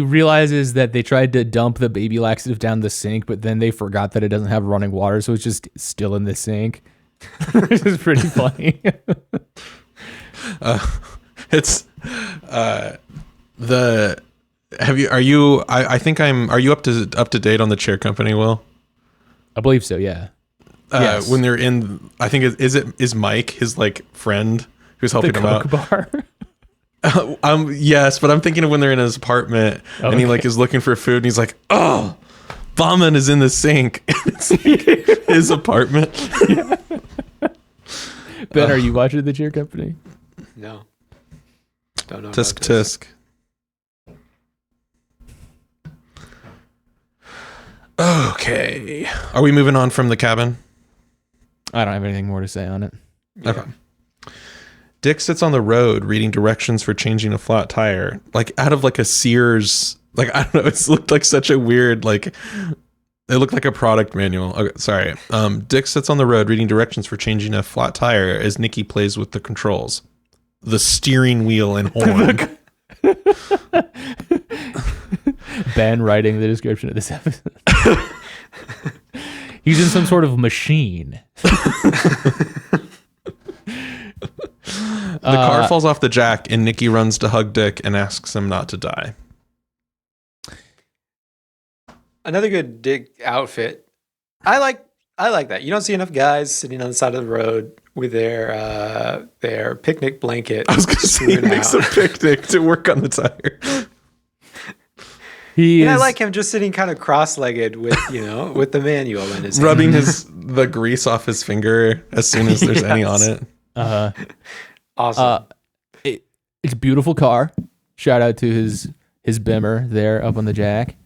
realizes that they tried to dump the baby laxative down the sink, but then they forgot that it doesn't have running water, so it's just still in the sink. Which is pretty funny. Are you up to date on the chair company, Will? I believe so, yeah. Yes. When they're in, I think is Mike his like friend who's helping him out? Bar? Yes, but I'm thinking of when they're in his apartment and he like is looking for food and he's like, oh, vomit is in the sink. It's like his apartment. Ben, are you watching the Cheer Company? No. Don't know. Tisk tisk. Okay. Are we moving on from the cabin? I don't have anything more to say on it. Yeah. Okay. Dick sits on the road reading directions for changing a flat tire, like out of like a Sears, like I don't know, it looked like such a weird, like it looked like a product manual. Okay, sorry. Dick sits on the road reading directions for changing a flat tire as Nikki plays with the controls, the steering wheel and horn. Ben writing the description of this episode. He's in some sort of machine. The car falls off the jack and Nikki runs to hug Dick and asks him not to die. Another good Dick outfit. I like that. You don't see enough guys sitting on the side of the road with their picnic blanket. I was going to say he makes a picnic to work on the tire. I like him just sitting kind of cross-legged with the manual in his rubbing the grease off his finger as soon as there's any on it. Awesome. It's a beautiful car. Shout out to his Bimmer there up on the jack.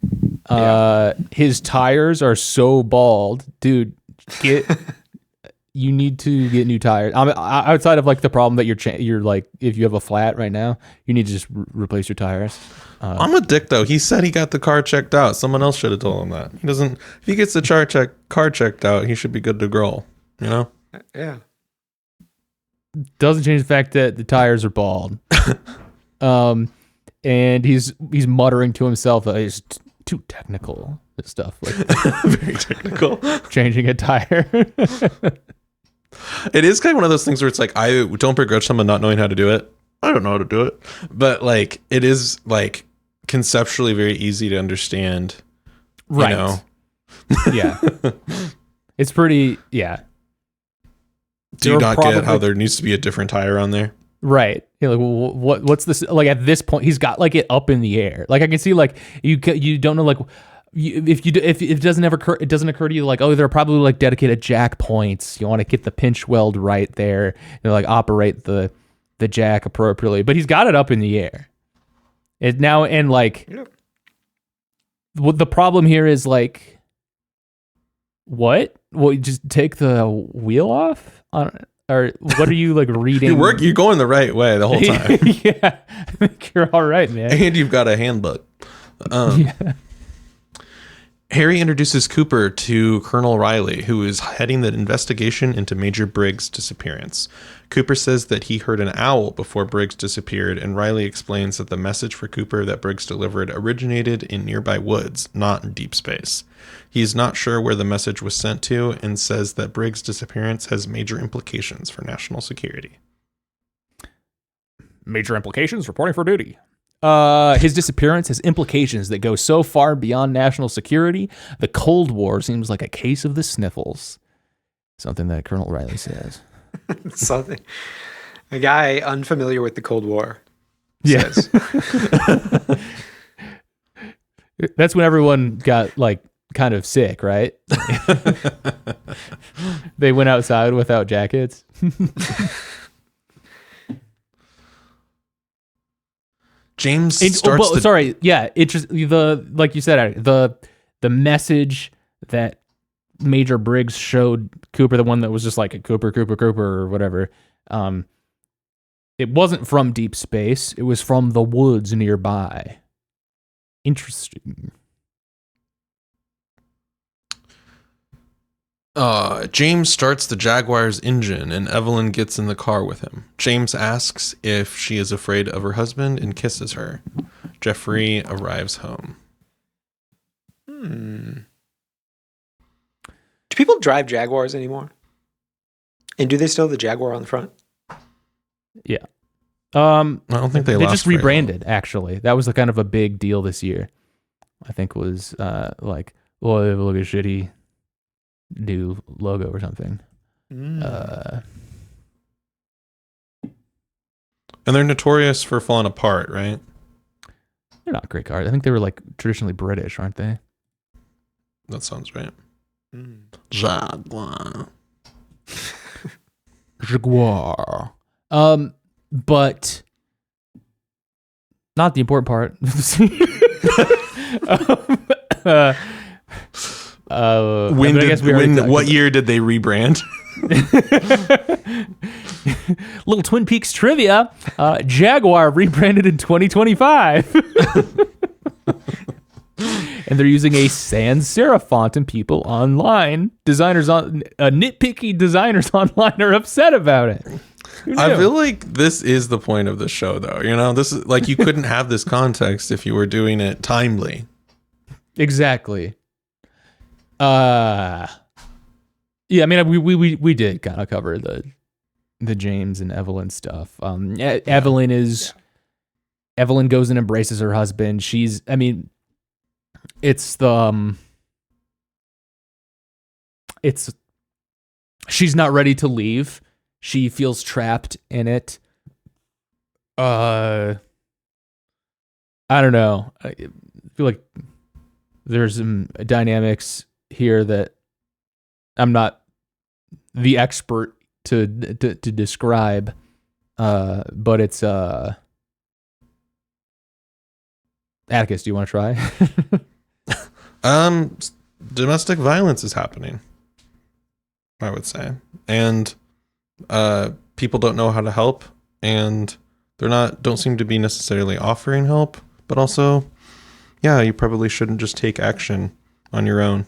His tires are so bald, dude. You need to get new tires. Outside of like the problem that you're like, if you have a flat right now, you need to just replace your tires. I'm a dick though. He said he got the car checked out. Someone else should have told him that. He doesn't. If he gets the car checked out, he should be good to go. You know? Yeah. Doesn't change the fact that the tires are bald. And he's muttering to himself that he's too technical and stuff. Like very technical. Changing a tire. It is kind of one of those things where it's like, I don't begrudge someone not knowing how to do it. I don't know how to do it. But like, it is like conceptually very easy to understand. Right. You know? Yeah. It's pretty, yeah. Do you not get how there needs to be a different tire on there? Right. You're like, well, what's this? Like at this point, he's got like it up in the air. Like I can see, like you don't know, like if it doesn't occur to you, like, oh, there are probably like dedicated jack points. You want to get the pinch weld right there, like operate the jack appropriately. But he's got it up in the air. It now and like, what the problem here is like, what? Well, you just take the wheel off or what are you like reading? You're going the right way the whole time. Yeah, I think you're all right, man. And you've got a handbook. Harry introduces Cooper to Colonel Riley, who is heading the investigation into Major Briggs' disappearance. Cooper says that he heard an owl before Briggs disappeared, and Riley explains that the message for Cooper that Briggs delivered originated in nearby woods, not in deep space. He is not sure where the message was sent to and says that Briggs' disappearance has major implications for national security. Major implications, reporting for duty. His disappearance has implications that go so far beyond national security, the Cold War seems like a case of the sniffles. Something that Colonel Riley says. Something. A guy unfamiliar with the Cold War says. That's when everyone got like kind of sick, right? They went outside without jackets. James starts like you said, the message that Major Briggs showed Cooper, the one that was just like a Cooper or whatever, it wasn't from deep space, it was from the woods nearby. Interesting. James starts the Jaguar's engine and Evelyn gets in the car with him. James asks if she is afraid of her husband and kisses her. Jeffrey arrives home. Do people drive Jaguars anymore? And do they still have the Jaguar on the front? Yeah. I don't think they just rebranded, actually. That was kind of a big deal this year. I think was like, well, they have a look at shitty new logo or something. And they're notorious for falling apart, right? They're not great cars. I think they were like traditionally British, aren't they? That sounds right. Jaguar. Jaguar. But not the important part. What year did they rebrand? Little Twin Peaks trivia. Jaguar rebranded in 2025. And they're using a sans serif font, and people online, nitpicky designers online are upset about it. I feel like this is the point of the show, though. You know, this is like, you couldn't have this context if you were doing it timely. Exactly. Yeah, I mean, we did kind of cover the James and Evelyn stuff. Evelyn goes and embraces her husband. She's not ready to leave. She feels trapped in it. I don't know. I feel like there's some dynamics here that I'm not the expert to describe, but it's Atticus, do you want to try? Domestic violence is happening, I would say, and people don't know how to help, and don't seem to be necessarily offering help, but also, yeah, you probably shouldn't just take action on your own.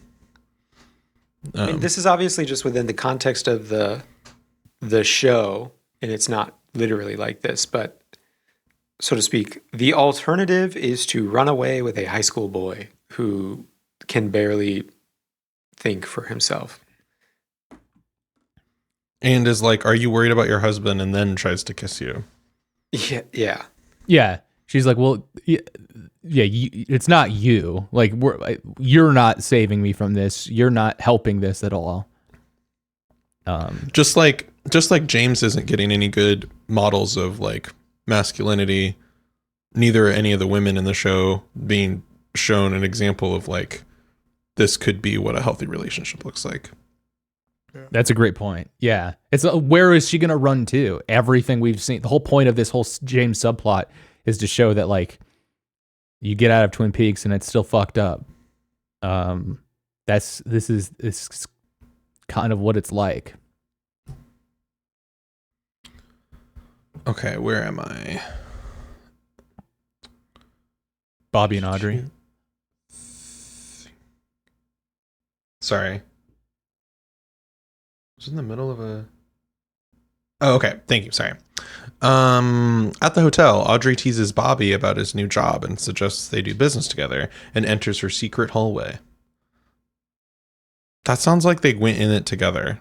I mean, this is obviously just within the context of the show, and it's not literally like this, but so to speak, the alternative is to run away with a high school boy who can barely think for himself. And is like, are you worried about your husband? And then tries to kiss you. Yeah. She's like, well, yeah, it's not you. Like, you're not saving me from this. You're not helping this at all. Just like James isn't getting any good models of like masculinity. Neither are any of the women in the show being shown an example of like, this could be what a healthy relationship looks like. That's a great point. Yeah. It's where is she going to run to? Everything we've seen, the whole point of this whole James subplot is to show that like you get out of Twin Peaks and it's still fucked up. This is kind of what it's like. Okay, where am I? Bobby and Audrey. Sorry. I was in the middle of a... Oh, okay. Thank you. Sorry. At the hotel, Audrey teases Bobby about his new job and suggests they do business together and enters her secret hallway. That sounds like they went in it together.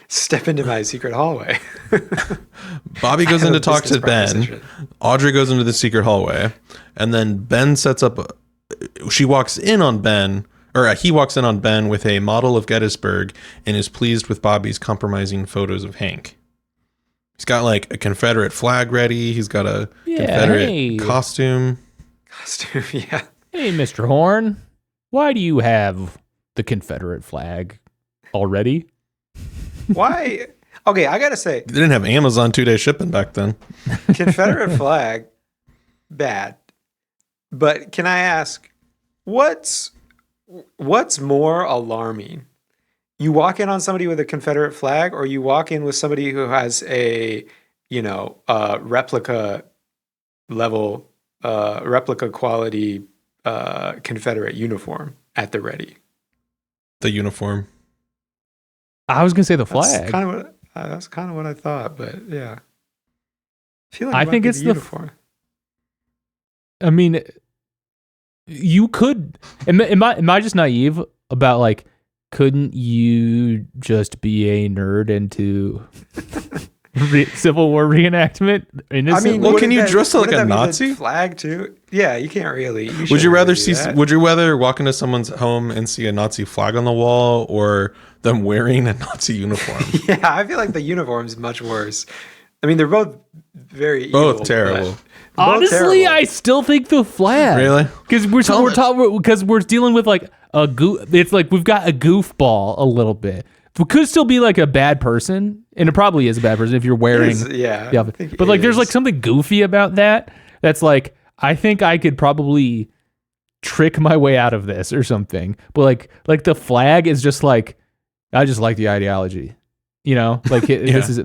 Step into my secret hallway. Bobby goes in to talk to Ben. Audrey goes into the secret hallway. And then Ben sets up... She walks in on Ben... Or he walks in on Ben with a model of Gettysburg and is pleased with Bobby's compromising photos of Hank. He's got like a Confederate flag ready. He's got a Confederate costume. Yeah. Hey, Mr. Horn, why do you have the Confederate flag already? Why? Okay, I gotta say, they didn't have Amazon 2-day shipping back then. Confederate flag, bad. But can I ask, what's more alarming? You walk in on somebody with a Confederate flag, or you walk in with somebody who has a, replica level, replica quality Confederate uniform at the ready? The uniform. I was gonna say the flag. That's kind of what I thought, but yeah. I think it's the uniform. I mean, you could. Am I just naive about like? Couldn't you just be a nerd into Civil War reenactment? Can you dress like a Nazi? Flag too? Yeah, you can't really. Would you rather walk into someone's home and see a Nazi flag on the wall, or them wearing a Nazi uniform? Yeah, I feel like the uniform's much worse. I mean, they're both both terrible. Honestly, I still think the flag. Really? Because we're dealing with like a goof. It's like we've got a goofball a little bit. It could still be like a bad person, and it probably is a bad person if you're wearing the outfit. But like, there's like something goofy about that. That's like, I think I could probably trick my way out of this or something. But like the flag is just like, I just like the ideology, Like this is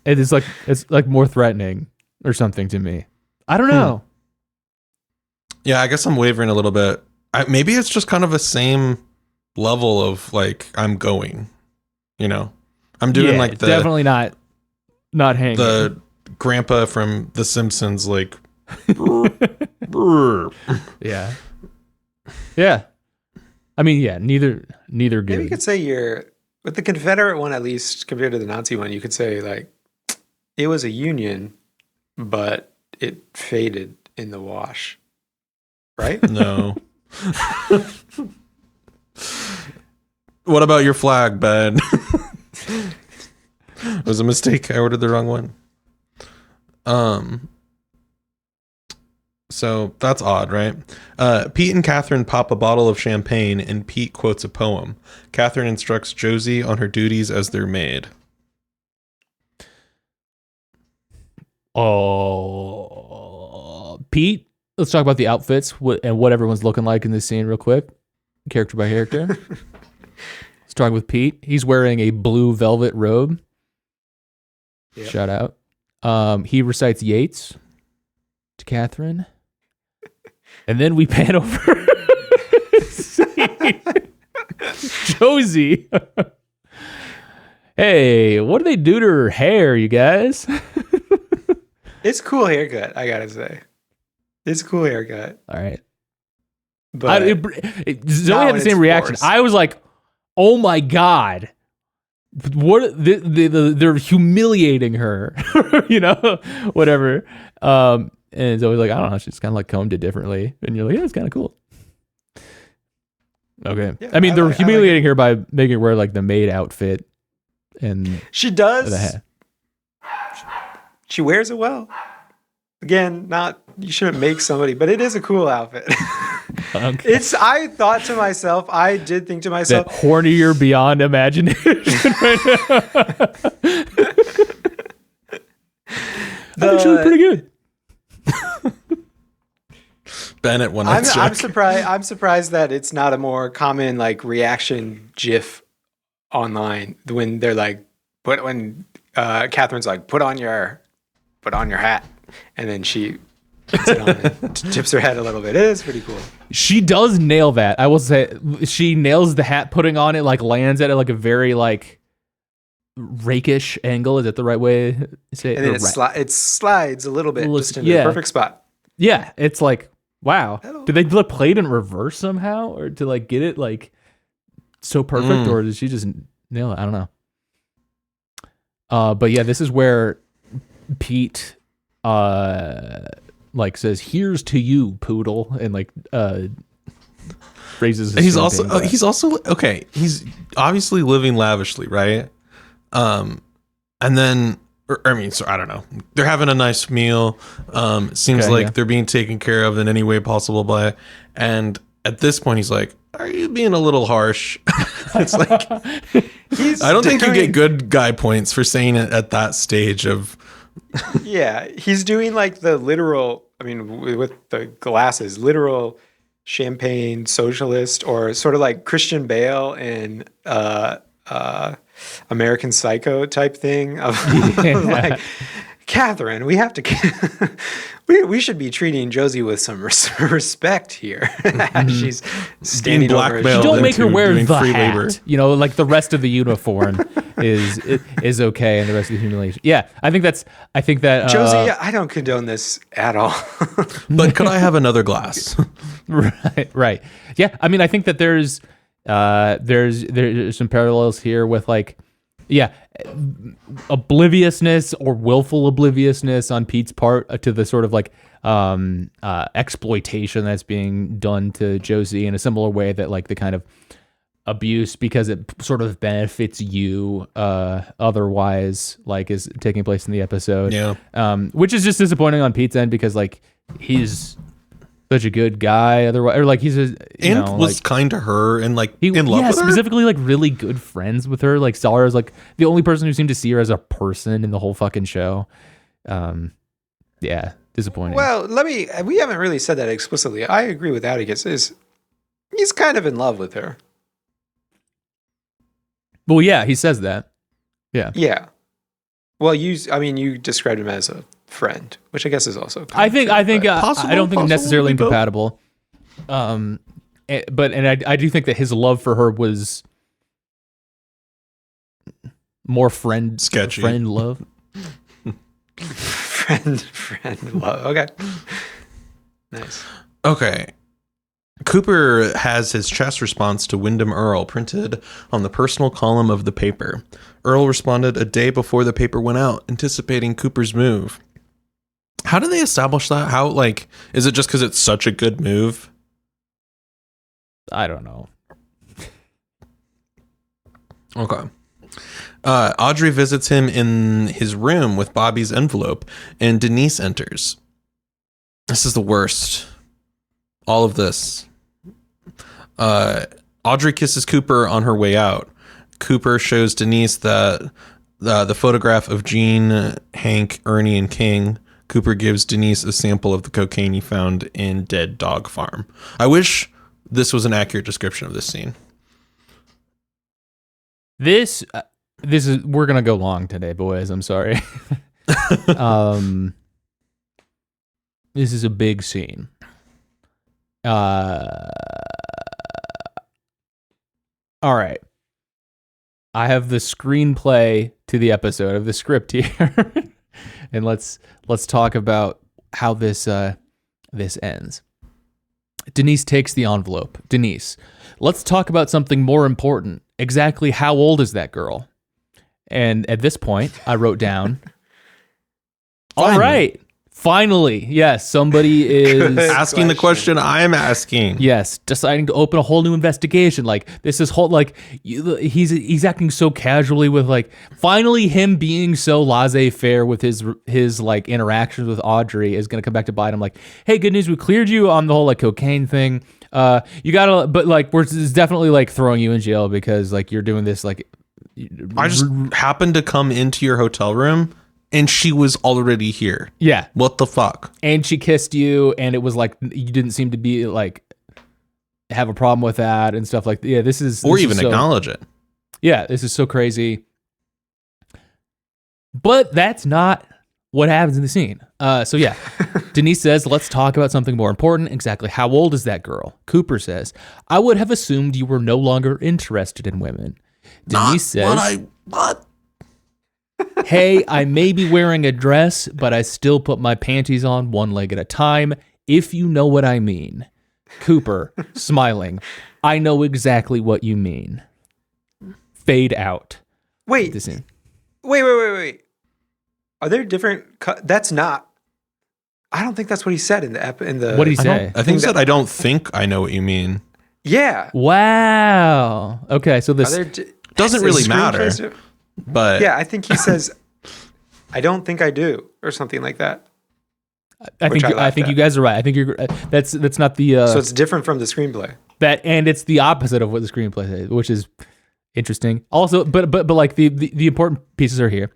it's like more threatening or something to me. I don't know. Yeah, I guess I'm wavering a little bit. Maybe it's just kind of the same level of like, I'm going, I'm doing like the definitely not hanging. The grandpa from The Simpsons, like, yeah. I mean, yeah, neither good. Maybe you could say with the Confederate one, at least compared to the Nazi one, you could say like, it was a union, but it faded in the wash, right? No. What about your flag, Ben? It was a mistake. I ordered the wrong one. So that's odd, right? Pete and Catherine pop a bottle of champagne, and Pete quotes a poem. Catherine instructs Josie on her duties as their maid. Oh, Pete, let's talk about the outfits and what everyone's looking like in this scene real quick, character by character. Let's start with Pete. He's wearing a blue velvet robe. Yep. Shout out. He recites Yeats to Catherine. And then we pan over Josie. Hey, what do they do to her hair, you guys? It's a cool haircut, I gotta say. It's a cool haircut. All right. But Zoe had the same reaction. I was like, oh my God. What they're humiliating her, whatever. And Zoe's like, I don't know, she's kind of like combed it differently. And you're like, yeah, it's kind of cool. Okay. Yeah, I mean, they're humiliating her by making her wear like the maid outfit. And she does. She wears it well. Again, you shouldn't make somebody, but it is a cool outfit. Okay. I did think to myself, that hornier beyond imagination right now. I think she looked pretty good. Bennett one. I'm surprised that it's not a more common like reaction GIF online when they're like, Catherine's like, put on your hat, and then she gets it on and tips her head a little bit. It is pretty cool. She does nail that. I will say she nails the hat putting on it, like lands at it like a very like rakish angle. Is that the right way to say it? And then it slides a little bit just into the perfect spot. Yeah, it's like, wow. Hello. Did they play it in reverse somehow, or to like get it like so perfect, or did she just nail it? I don't know. But yeah, this is where Pete like says, "Here's to you, poodle," and like raises his he's also okay, he's obviously living lavishly, right? And then I mean, so I don't know, they're having a nice meal, seems like they're being taken care of in any way possible by, and at this point he's like, are you being a little harsh? It's like I don't think you get good guy points for saying it at that stage of yeah, he's doing like the literal, I mean, with the glasses, literal champagne socialist, or sort of like Christian Bale in American Psycho type thing of like, Catherine, we have to we should be treating Josie with some respect here. She's standing over. You don't make her wear the hat. Labor. You know, like the rest of the uniform is okay, and the rest of the humiliation. Yeah, I think that Josie, I don't condone this at all. But could I have another glass? Right. Yeah, I mean, I think that there's some parallels here with like, obliviousness or willful obliviousness on Pete's part to the sort of like exploitation that's being done to Josie in a similar way that like the kind of abuse because it sort of benefits you otherwise like is taking place in the episode. Which is just disappointing on Pete's end because like he's such a good guy otherwise, or like he's was like, kind to her and like in love with her, specifically like really good friends with her, like saw her as like the only person who seemed to see her as a person in the whole fucking show. Disappointing. Well, we haven't really said that explicitly. I agree with Atticus, he's kind of in love with her. Well, yeah, he says that. Yeah. Well, you described him as a friend, which I guess is also I don't think necessarily incompatible. But I do think that his love for her was more sketchy friend love. friend love. Okay. Nice. Okay. Cooper has his chess response to Wyndham Earle printed on the personal column of the paper. Earle responded a day before the paper went out, anticipating Cooper's move. How do they establish that? How, like, is it just because it's such a good move? I don't know. Okay. Audrey visits him in his room with Bobby's envelope, and Denise enters. This is the worst. All of this. Audrey kisses Cooper on her way out. Cooper shows Denise that the photograph of Jean, Hank, Ernie, and King. Cooper gives Denise a sample of the cocaine he found in Dead Dog Farm. I wish this was an accurate description of this scene. This is, we're gonna go long today, boys. I'm sorry. This is a big scene. All right. I have the screenplay to the episode of the script here. And let's talk about how this ends. Denise takes the envelope. Denise, let's talk about something more important. Exactly how old is that girl? And at this point, I wrote down, all right. Finally, yes, somebody is asking the question I'm asking. Yes, deciding to open a whole new investigation. Like this is whole like he's acting so casually with like finally him being so laissez-faire with his like interactions with Audrey is gonna come back to bite him. Like, hey, good news, we cleared you on the whole like cocaine thing. You gotta, but like it's definitely like throwing you in jail because like you're doing this like. I just happened to come into your hotel room. And she was already here. Yeah. What the fuck? And she kissed you, and it was like you didn't seem to be like have a problem with that and stuff like that. Yeah, this is or even acknowledge it. Yeah, this is so crazy. But that's not what happens in the scene. So yeah, Denise says, let's talk about something more important. Exactly. How old is that girl? Cooper says, I would have assumed you were no longer interested in women. Denise says, what? Hey, I may be wearing a dress, but I still put my panties on one leg at a time, if you know what I mean. Cooper, smiling, I know exactly what you mean. Fade out. Wait. Wait. Are there different? That's not. I don't think that's what he said in the. What did he say? I think he said, I don't think I know what you mean. Yeah. Wow. Okay, so this doesn't really matter. But yeah, I think he says, I don't think I do, or something like that. I think you guys are right. I think you're. That's not the. So it's different from the screenplay. And it's the opposite of what the screenplay says, which is interesting. Also, but like the important pieces are here.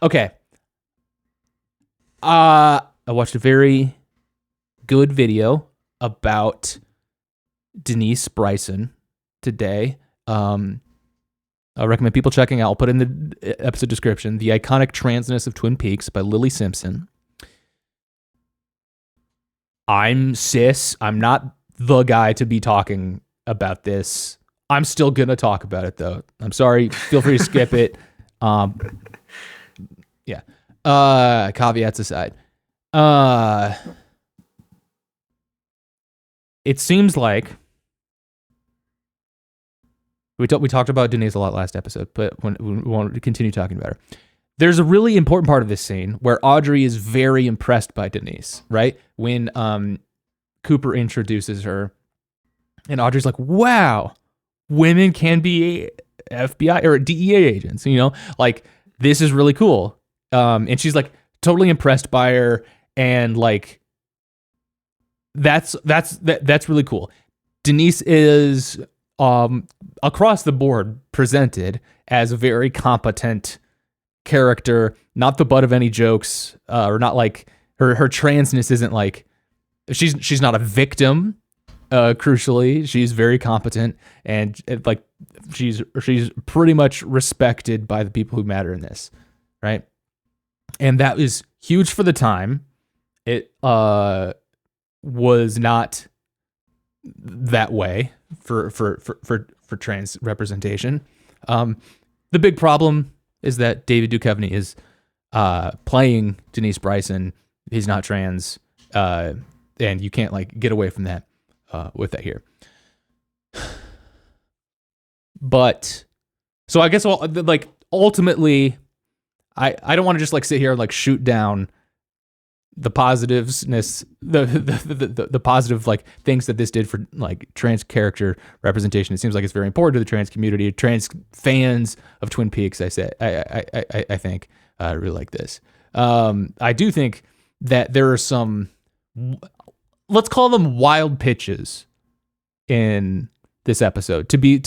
Okay. I watched a very good video about Denise Bryson today. I recommend people checking out. I'll put in the episode description. The Iconic Transness of Twin Peaks by Lily Simpson. I'm cis. I'm not the guy to be talking about this. I'm still going to talk about it, though. I'm sorry. Feel free to skip it. Yeah. Caveats aside. It seems like we talked about Denise a lot last episode, but we want to continue talking about her. There's a really important part of this scene where Audrey is very impressed by Denise, right? When Cooper introduces her, and Audrey's like, wow, women can be FBI or DEA agents, like, this is really cool. And she's like totally impressed by her, and like that's really cool. Denise is across the board presented as a very competent character, not the butt of any jokes, or not like her transness isn't like she's not a victim. Crucially, she's very competent, and like she's pretty much respected by the people who matter in this, right? And that is huge for the time. It was not that way for trans representation. The big problem is that David Duchovny is playing Denise Bryson. He's not trans, and you can't like get away from that with that here. But so I guess like ultimately, I don't want to just like sit here and like shoot down the positiveness, the positive like things that this did for like trans character representation. It seems like it's very important to the trans community, trans fans of Twin Peaks. I think I really like this. I do think that there are some, let's call them wild pitches in this episode to be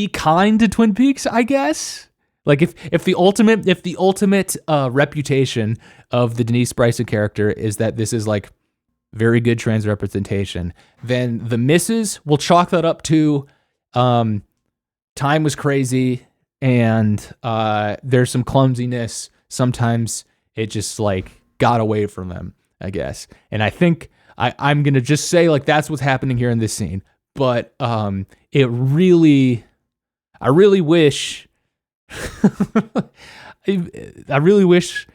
kind to Twin Peaks, I guess. Like if the ultimate reputation of the Denise Bryson character is that this is like very good trans representation, then the misses will chalk that up to time was crazy and there's some clumsiness. Sometimes it just like got away from them, I guess. And I think I'm gonna just say like that's what's happening here in this scene. But I really wish. I really wish.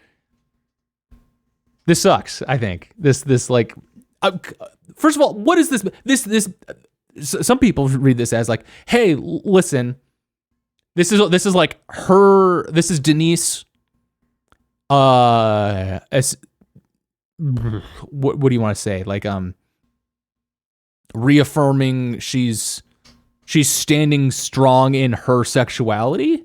This sucks. I think this like. First of all, what is this? This. Some people read this as like, hey, listen. This is like her. This is Denise. As what do you want to say? Like reaffirming she's standing strong in her sexuality.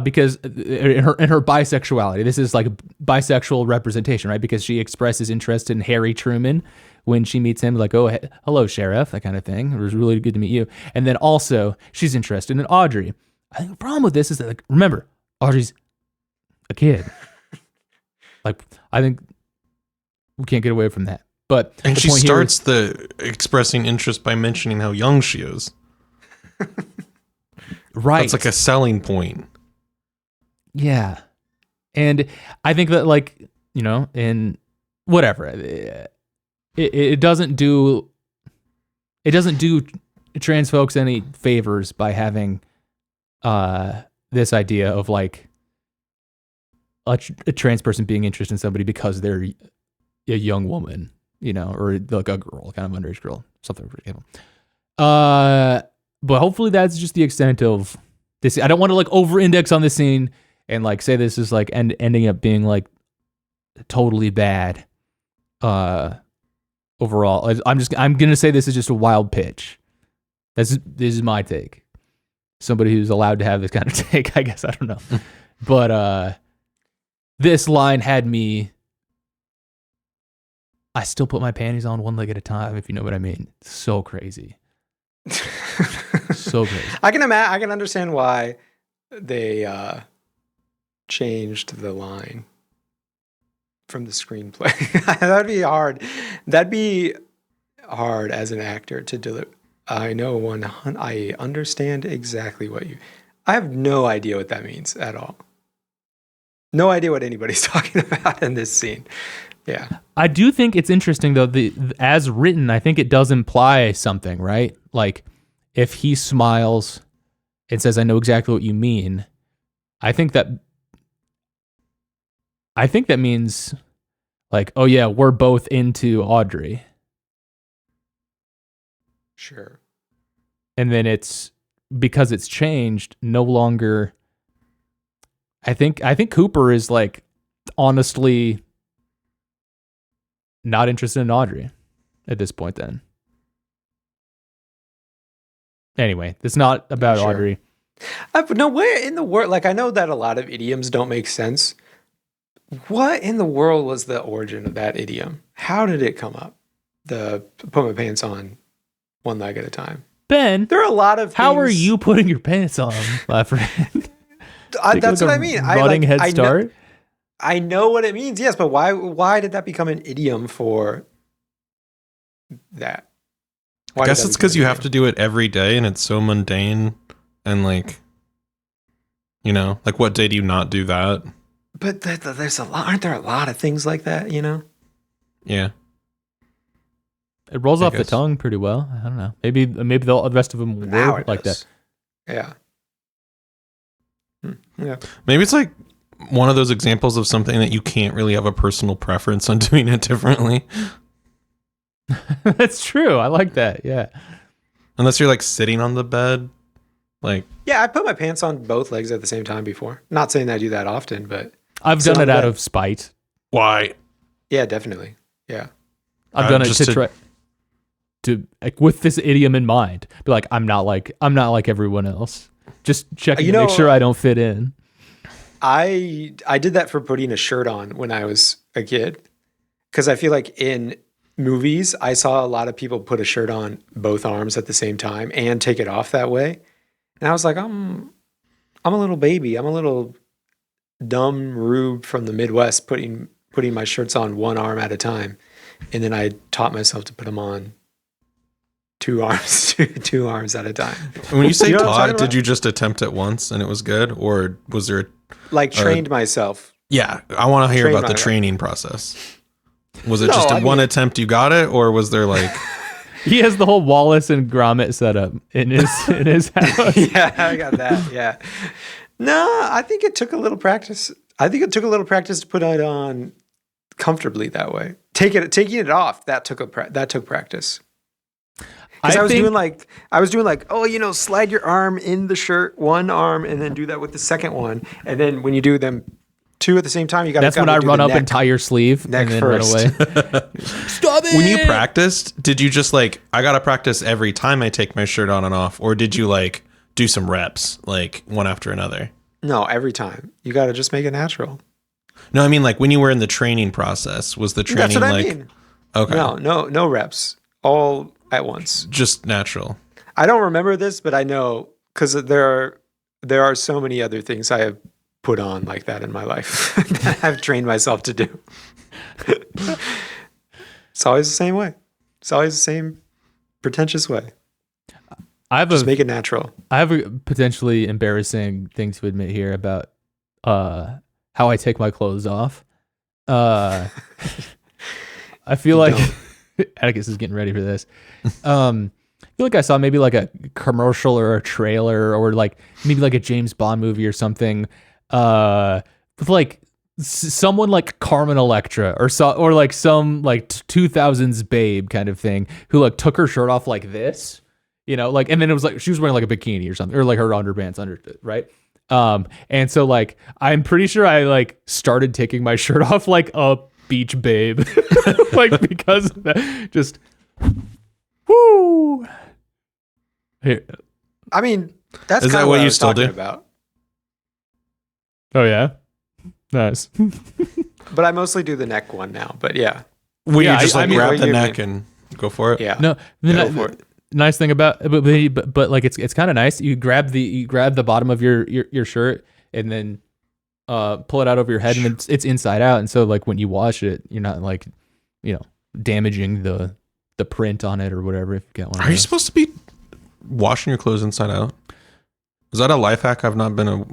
Because in her bisexuality, this is like bisexual representation, right? Because she expresses interest in Harry Truman when she meets him, like, oh, hello, Sheriff, that kind of thing. It was really good to meet you. And then also she's interested in Audrey. I think the problem with this is that, like, remember, Audrey's a kid. Like, I think we can't get away from that. But and she starts the expressing interest by mentioning how young she is. Right. That's like a selling point. Yeah. And I think that, like, you know, in whatever, it doesn't do trans folks any favors by having this idea of like a trans person being interested in somebody because they're a young woman, you know, or like a girl, kind of underage girl, something for example. But hopefully that's just the extent of this. I don't want to like over-index on this scene and like say this is like ending up being like totally bad. Overall, I'm gonna say this is just a wild pitch. This is my take. Somebody who's allowed to have this kind of take, I guess. I don't know, but this line had me. I still put my panties on one leg at a time, if you know what I mean. So crazy. So crazy. I can understand why they changed the line from the screenplay. That'd be hard. That'd be hard as an actor to deliver. I understand exactly what you. I have no idea what that means at all. No idea what anybody's talking about in this scene. Yeah. I do think it's interesting though, as written, I think it does imply something, right? Like if he smiles and says, I know exactly what you mean, I think that means like, oh yeah, we're both into Audrey. Sure. And then it's because it's changed, no longer. I think Cooper is like honestly not interested in Audrey at this point then. Anyway, it's not about Audrey. No, where in the world, like I know that a lot of idioms don't make sense. What in the world was the origin of that idiom? How did it come up? The put my pants on one leg at a time. Ben, there are a lot of how are you putting your pants on, my friend? That's what I mean. Running head start? I know what it means, yes, but why did that become an idiom for that? I guess it's because you have to do it every day and it's so mundane and like, you know, like what day do you not do that? But aren't there a lot of things like that, you know? Yeah. It rolls off the tongue pretty well. I don't know. Maybe the rest of them were like that. Yeah. Yeah. Maybe it's like one of those examples of something that you can't really have a personal preference on doing it differently. That's true. I like that. Yeah. Unless you're like sitting on the bed. Like, yeah, I put my pants on both legs at the same time before. Not saying that I do that often, but I've done it out of spite. Why? Yeah, definitely. Yeah. I've done it to try to like with this idiom in mind. Be like, I'm not like everyone else. Just checking to make sure I don't fit in. I did that for putting a shirt on when I was a kid. Because I feel like in movies, I saw a lot of people put a shirt on both arms at the same time and take it off that way. And I was like, I'm a little baby. I'm a little dumb rube from the Midwest putting my shirts on one arm at a time. And then I taught myself to put them on two arms at a time. When you say taught, did you just attempt it once and it was good? Or was there trained myself? Yeah. I want to hear about the training process. Was it just one attempt you got it? Or was there like... He has the whole Wallace and Gromit setup in his house. Yeah, I got that. Yeah. No, I think it took a little practice. To put it on comfortably that way. Taking it off, that took practice. I was doing like, oh, you know, slide your arm in the shirt, one arm, and then do that with the second one. And then when you do them two at the same time, you got to. That's when I run up and tie your sleeve and then first. Run away. Stop it! When you practiced, did you just like, I got to practice every time I take my shirt on and off? Or did you like do some reps, like one after another? No, every time. You got to just make it natural. No, I mean like when you were in the training process, was the training That's what like... I mean. Okay. No reps. All at once. Just natural. I don't remember this, but I know because there are so many other things I have put on like that in my life that I've trained myself to do. It's always the same way. It's always the same pretentious way. Just make it natural. I have a potentially embarrassing thing to admit here about how I take my clothes off. I feel like Atticus is getting ready for this. I feel like I saw maybe like a commercial or a trailer or like maybe like a James Bond movie or something with like someone like Carmen Electra or like some like 2000s babe kind of thing who like took her shirt off like this, you know, like, and then it was like she was wearing like a bikini or something or like her underpants under it, right? And so like I'm pretty sure I like started taking my shirt off like a beach babe, like because of that. Just whoo. Here. I mean, that's Is kind that of what what I you was still talking do? about. Oh yeah, nice. But I mostly do the neck one now. But yeah, Will Yeah, you just I like mean, grab what the you neck mean? and go for it? yeah. No, Go for it. nice thing about but like it's kind of nice. You grab the bottom of your shirt and then pull it out over your head and then it's inside out. And so like when you wash it, you're not like, you know, damaging the print on it or whatever. If you get one. Are you supposed to be washing your clothes inside out? Is that a life hack? I've not been a.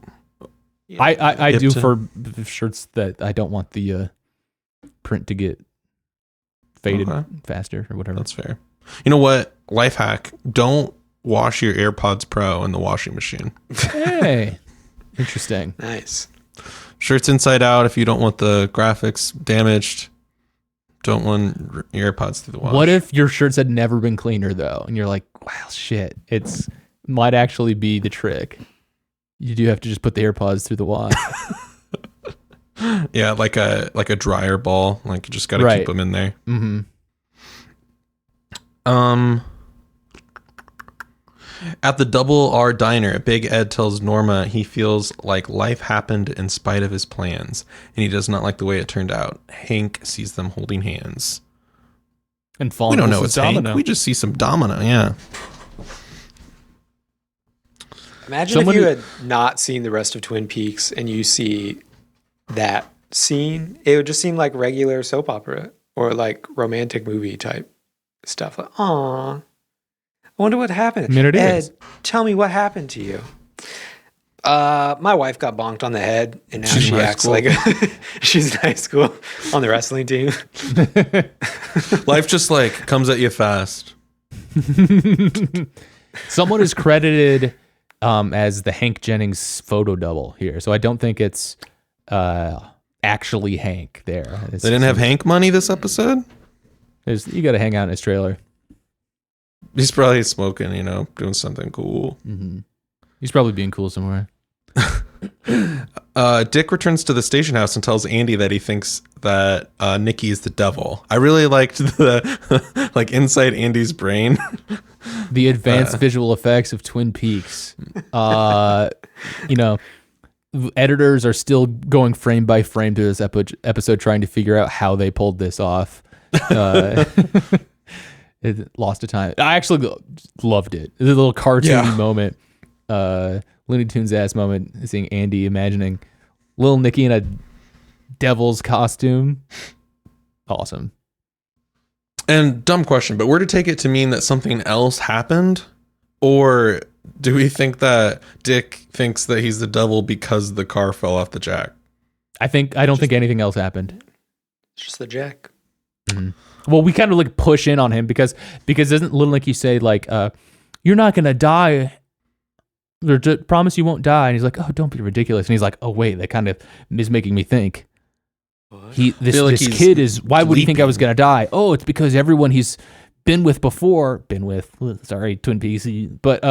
I Hip do to- for shirts that I don't want the print to get faded Okay. faster or whatever. That's fair. You know what? Life hack: don't wash your AirPods Pro in the washing machine. Hey, interesting. Nice. Shirts inside out. If you don't want the graphics damaged, don't run your AirPods through the wash. What if your shirts had never been cleaner though, and you're like, well, shit, it's might actually be the trick. You do have to just put the AirPods through the wash. Yeah, like a dryer ball. Like you just got to Right. keep them in there. Mm-hmm. At the Double R Diner, Big Ed tells Norma he feels like life happened in spite of his plans, and he does not like the way it turned out. Hank sees them holding hands. And We falling. don't know it's Hank. We just see some domino. Yeah. Imagine Someone if you who- had not seen the rest of Twin Peaks and you see that scene. It would just seem like regular soap opera or like romantic movie type stuff. Like, aw, I wonder what happened. I mean, it Ed, is. tell me what happened to you. My wife got bonked on the head, and now She's she in high acts school. like she's in high school on the wrestling team. Life just like comes at you fast. Someone is credited as the Hank Jennings photo double here, so I don't think it's actually Hank there. They didn't have Hank money this episode? You got to hang out in his trailer. He's probably smoking, you know, doing something cool. Mm-hmm. He's probably being cool somewhere. Dick returns to the station house and tells Andy that he thinks that Nikki is the devil. I really liked the like inside Andy's brain. The advanced visual effects of Twin Peaks. You know, editors are still going frame by frame to this episode trying to figure out how they pulled this off. It lost a time. I actually loved it. It was a little cartoony moment. Looney Tunes ass moment, seeing Andy imagining little Nicky in a devil's costume. Awesome. And dumb question, but we're to take it to mean that something else happened? Or do we think that Dick thinks that he's the devil because the car fell off the jack? I don't think anything else happened. It's just the jack. Mm-hmm. Well, we kind of like push in on him because doesn't little Nicky say like, you're not gonna die, or promise you won't die, and he's like, oh, don't be ridiculous, and he's like, oh wait, that kind of is making me think. This kid is. Why would he think I was gonna die? Oh, it's because everyone he's been with, sorry, Twin Peaks, but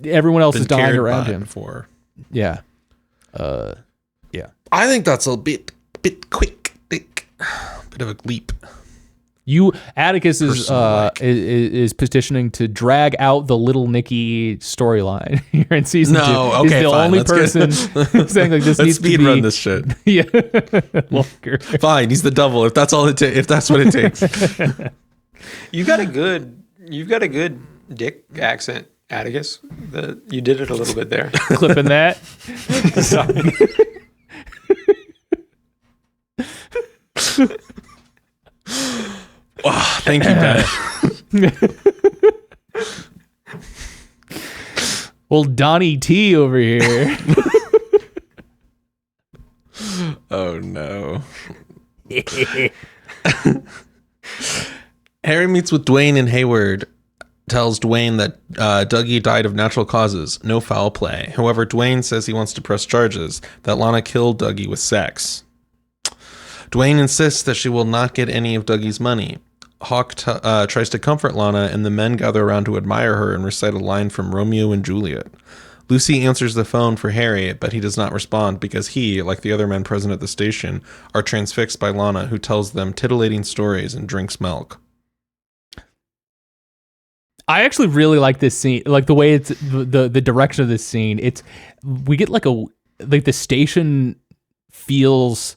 everyone else is dying around him. Before. Yeah. I think that's a bit quick, Dick. Bit of a leap. Atticus is petitioning to drag out the Little Nicky storyline here in season 2. Okay, He's the fine, only let's person saying like this Let's needs to speed be run this shit. Yeah, longer. Fine, he's the devil. If that's all it if that's what it takes. You've got a good Dick accent, Atticus. You did it a little bit there. Clipping that. Sorry. Oh, thank you, Ben. Well, Donnie T over here. Harry meets with Dwayne, and Hayward tells Dwayne that Dougie died of natural causes, no foul play. However, Dwayne says he wants to press charges that Lana killed Dougie with sex. Dwayne insists that she will not get any of Dougie's money. Hawk tries to comfort Lana, and the men gather around to admire her and recite a line from Romeo and Juliet. Lucy answers the phone for Harry, but he does not respond because he, like the other men present at the station, are transfixed by Lana, who tells them titillating stories and drinks milk. I actually really like this scene, like the way it's the direction of this scene. We get like the station feels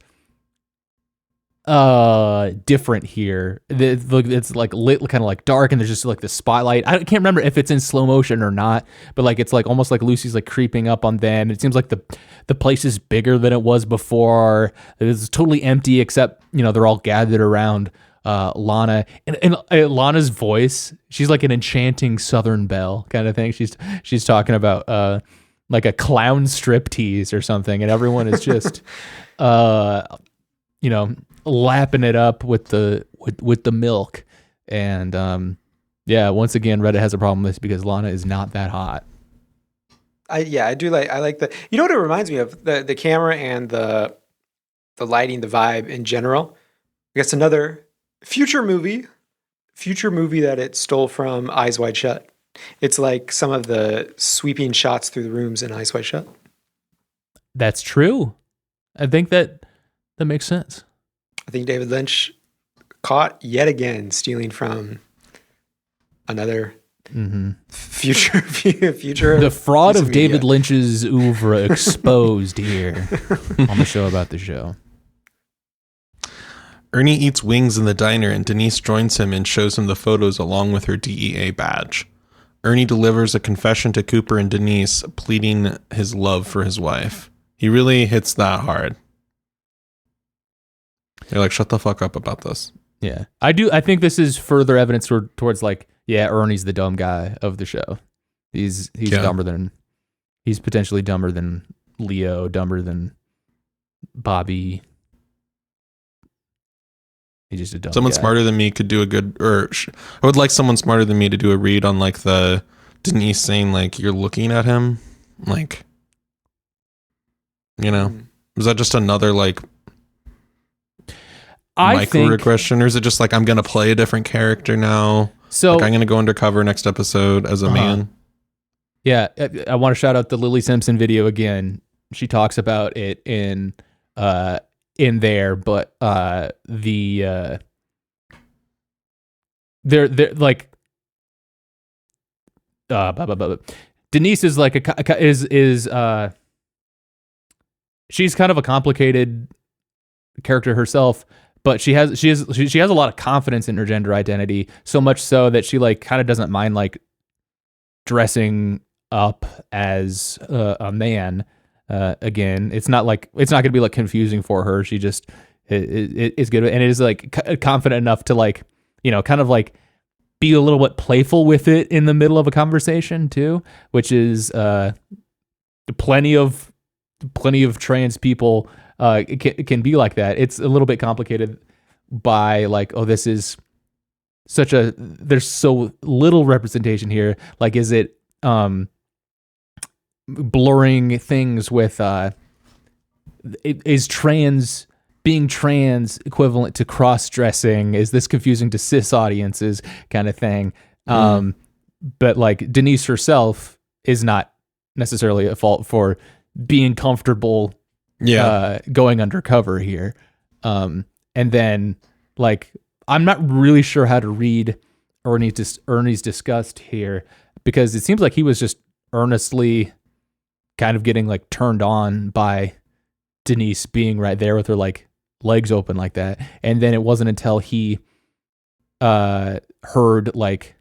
different here. It's like lit, kind of like dark, and there's just like the spotlight. I can't remember if it's in slow motion or not, but like it's like almost like Lucy's like creeping up on them. It seems like the place is bigger than it was before. It's totally empty except they're all gathered around Lana, and Lana's voice. She's like an enchanting Southern belle kind of thing. She's talking about like a clown striptease or something, and everyone is just lapping it up with the milk. And once again, Reddit has a problem with this because Lana is not that hot. I like the, you know what it reminds me of? The camera and the lighting, the vibe in general. I guess another future movie that it stole from Eyes Wide Shut. It's like some of the sweeping shots through the rooms in Eyes Wide Shut. That's true. I think that makes sense. I think David Lynch caught yet again stealing from another future. The fraud of David Lynch's oeuvre exposed here on the show about the show. Ernie eats wings in the diner, and Denise joins him and shows him the photos along with her DEA badge. Ernie delivers a confession to Cooper and Denise, pleading his love for his wife. He really hits that hard. They're like, shut the fuck up about this. Yeah. I think this is further evidence towards like, Ernie's the dumb guy of the show. He's potentially dumber than Leo, dumber than Bobby. He's just a dumb Someone guy. smarter than me could do a good, I would like someone smarter than me to do a read on like the Denise saying like, you're looking at him. Like, was that just another like microaggression, or is it just like, I'm going to play a different character now? So like, I'm going to go undercover next episode as a man. Yeah. I want to shout out the Lily Simpson video again. She talks about it in there, but they're like Denise is like she's kind of a complicated character herself, but she has a lot of confidence in her gender identity, so much so that she like kind of doesn't mind like dressing up as a man. Again, it's not gonna be like confusing for her. She just is good, and it is like confident enough to like kind of like be a little bit playful with it in the middle of a conversation too, which is plenty of trans people can be like that. It's a little bit complicated by like, oh, this is there's so little representation here. Like, is it blurring things with is being trans equivalent to cross-dressing? Is this confusing to cis audiences kind of thing? But like Denise herself is not necessarily at fault for being comfortable going undercover here. And then like, I'm not really sure how to read Ernie's disgust here, because it seems like he was just earnestly kind of getting like turned on by Denise being right there with her like legs open like that. And then it wasn't until he heard like,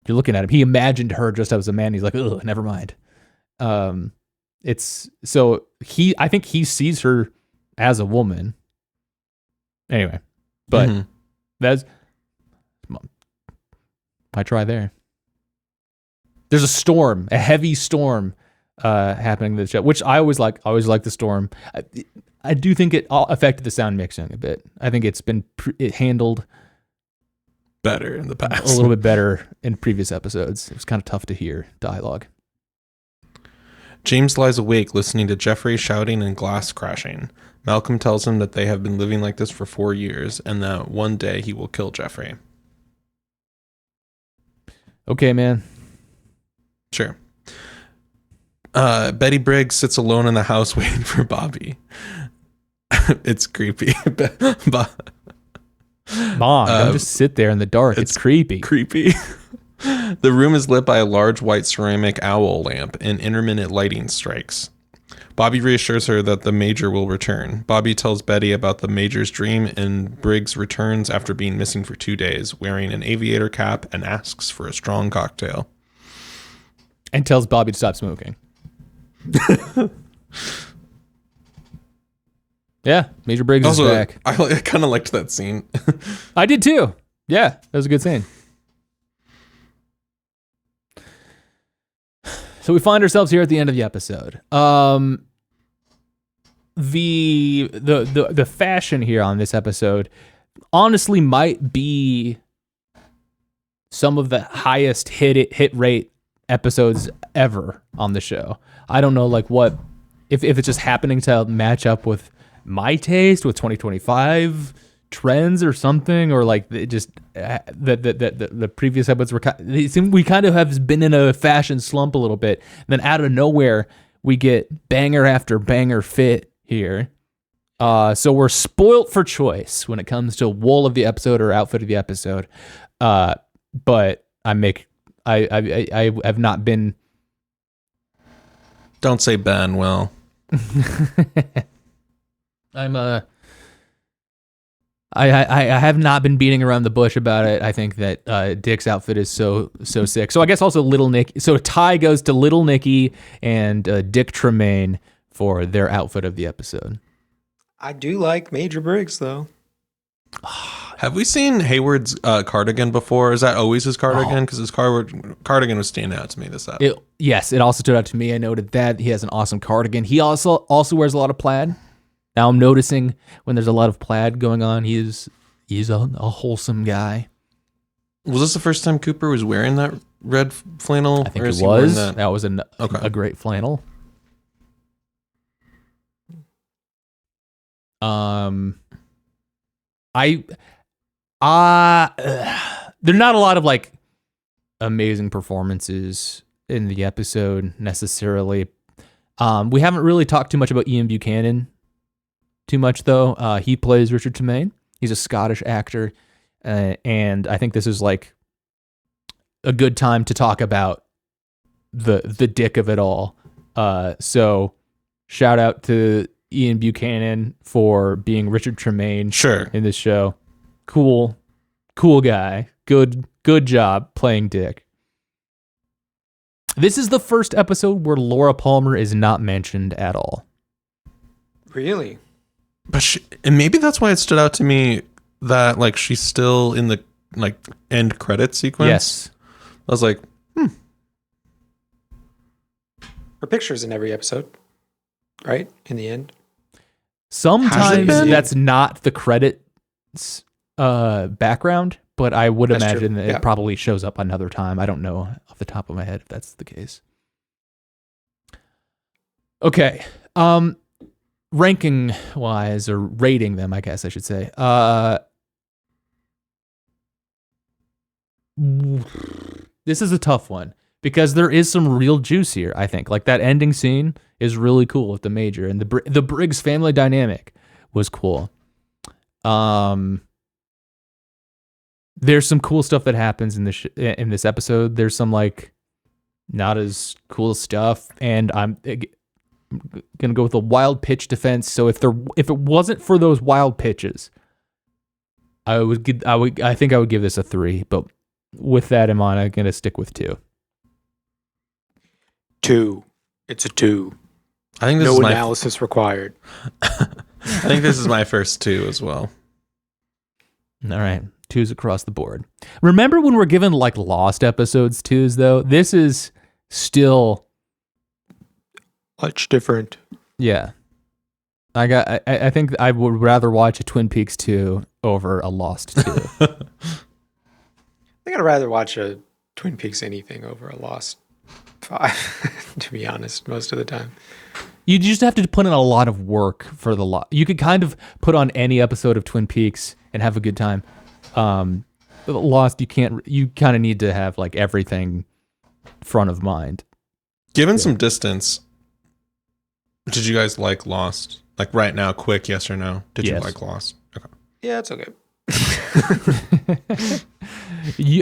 you're looking at him, he imagined her just as a man. He's like, oh, never mind. It's so I think he sees her as a woman anyway, but that's my try there. There's a heavy storm happening in the show, which I always like the storm. I do think it affected the sound mixing a bit. I think it's been it handled better in the past. A little bit better in previous episodes. It was kind of tough to hear dialogue. James lies awake listening to Jeffrey shouting and glass crashing. Malcolm tells him that they have been living like this for 4 years and that one day he will kill Jeffrey. Okay, man. Sure. Betty Briggs sits alone in the house waiting for Bobby. It's creepy. Mom, don't just sit there in the dark. It's creepy. Creepy. The room is lit by a large white ceramic owl lamp and intermittent lighting strikes. Bobby reassures her that the Major will return. Bobby tells Betty about the Major's dream, and Briggs returns after being missing for 2 days, wearing an aviator cap, and asks for a strong cocktail. And tells Bobby to stop smoking. Yeah, Major Briggs is back. I kind of liked that scene. I did too. Yeah, that was a good scene. So we find ourselves here at the end of the episode. The fashion here on this episode honestly might be some of the highest hit rate episodes ever on the show. I don't know like what if it's just happening to match up with my taste with 2025 trends or something, or like it just the previous episodes were we kind of have been in a fashion slump a little bit, and then out of nowhere we get banger after banger fit here. So we're spoilt for choice when it comes to wool of the episode or outfit of the episode. But I have not been. Don't say Ben. Well, I have not been beating around the bush about it. I think that Dick's outfit is so sick. So I guess also Little Nick. So a tie goes to Little Nicky and Dick Tremaine for their outfit of the episode. I do like Major Briggs though. Have we seen Hayward's cardigan before? Is that always his cardigan? Because his cardigan was standing out to me this episode. Yes, it also stood out to me. I noted that he has an awesome cardigan. He also wears a lot of plaid. Now I'm noticing when there's a lot of plaid going on, he's a wholesome guy. Was this the first time Cooper was wearing that red flannel? I think it was. That was a great flannel. There are not a lot of like amazing performances in the episode necessarily. We haven't really talked too much about Ian Buchanan. Too much though. He plays Richard Tremaine. He's a Scottish actor, and I think this is like a good time to talk about the dick of it all. So shout out to Ian Buchanan for being Richard Tremaine. Sure. In this show. Cool guy. Good job playing Dick. This is the first episode where Laura Palmer is not mentioned at all. Really? But and maybe that's why it stood out to me that like she's still in the like end credit sequence. Yes. I was like, Her picture's in every episode, right? In the end. Sometimes that's not the credits background, but I would imagine that it probably shows up another time. I don't know off the top of my head if that's the case. Okay. Ranking wise, or rating them, I guess I should say. This is a tough one because there is some real juice here, I think. Like that ending scene is really cool with the Major, and the Briggs family dynamic was cool. There's some cool stuff that happens in this episode. There's some like not as cool stuff, and I'm gonna go with a wild pitch defense. So if it wasn't for those wild pitches, I think I would give this a 3. But with that in mind, I'm gonna stick with 2. 2. It's a 2. I think no analysis required. I think this is my first 2 as well. All right. 2s across the board. Remember when we're given like Lost episodes 2s though? This is still much different. Yeah. I think I would rather watch a Twin Peaks 2 over a Lost 2. I think I'd rather watch a Twin Peaks anything over a Lost 5, to be honest, most of the time. You just have to put in a lot of work for the lot. You could kind of put on any episode of Twin Peaks and have a good time. Lost, you can't. You kind of need to have like everything front of mind. Given some distance, did you guys like Lost? Like right now, quick yes or no? Did you like Lost? Okay. Yeah, it's okay.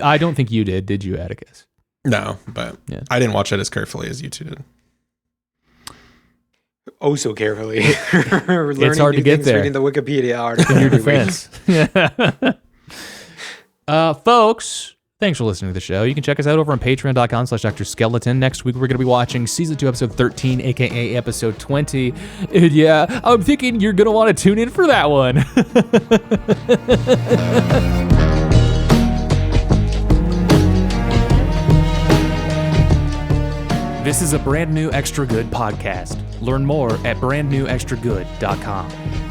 I don't think you did you, Atticus? No, but I didn't watch it as carefully as you two did. Oh, so carefully. It's hard to get there. Reading the Wikipedia article. In your defense. Folks, thanks for listening to the show. You can check us out over on patreon.com/Dr. Skeleton. Next week, we're going to be watching season 2, episode 13, aka episode 20. And yeah, I'm thinking you're going to want to tune in for that one. This is a brand new Extra Good podcast. Learn more at brandnewextragood.com.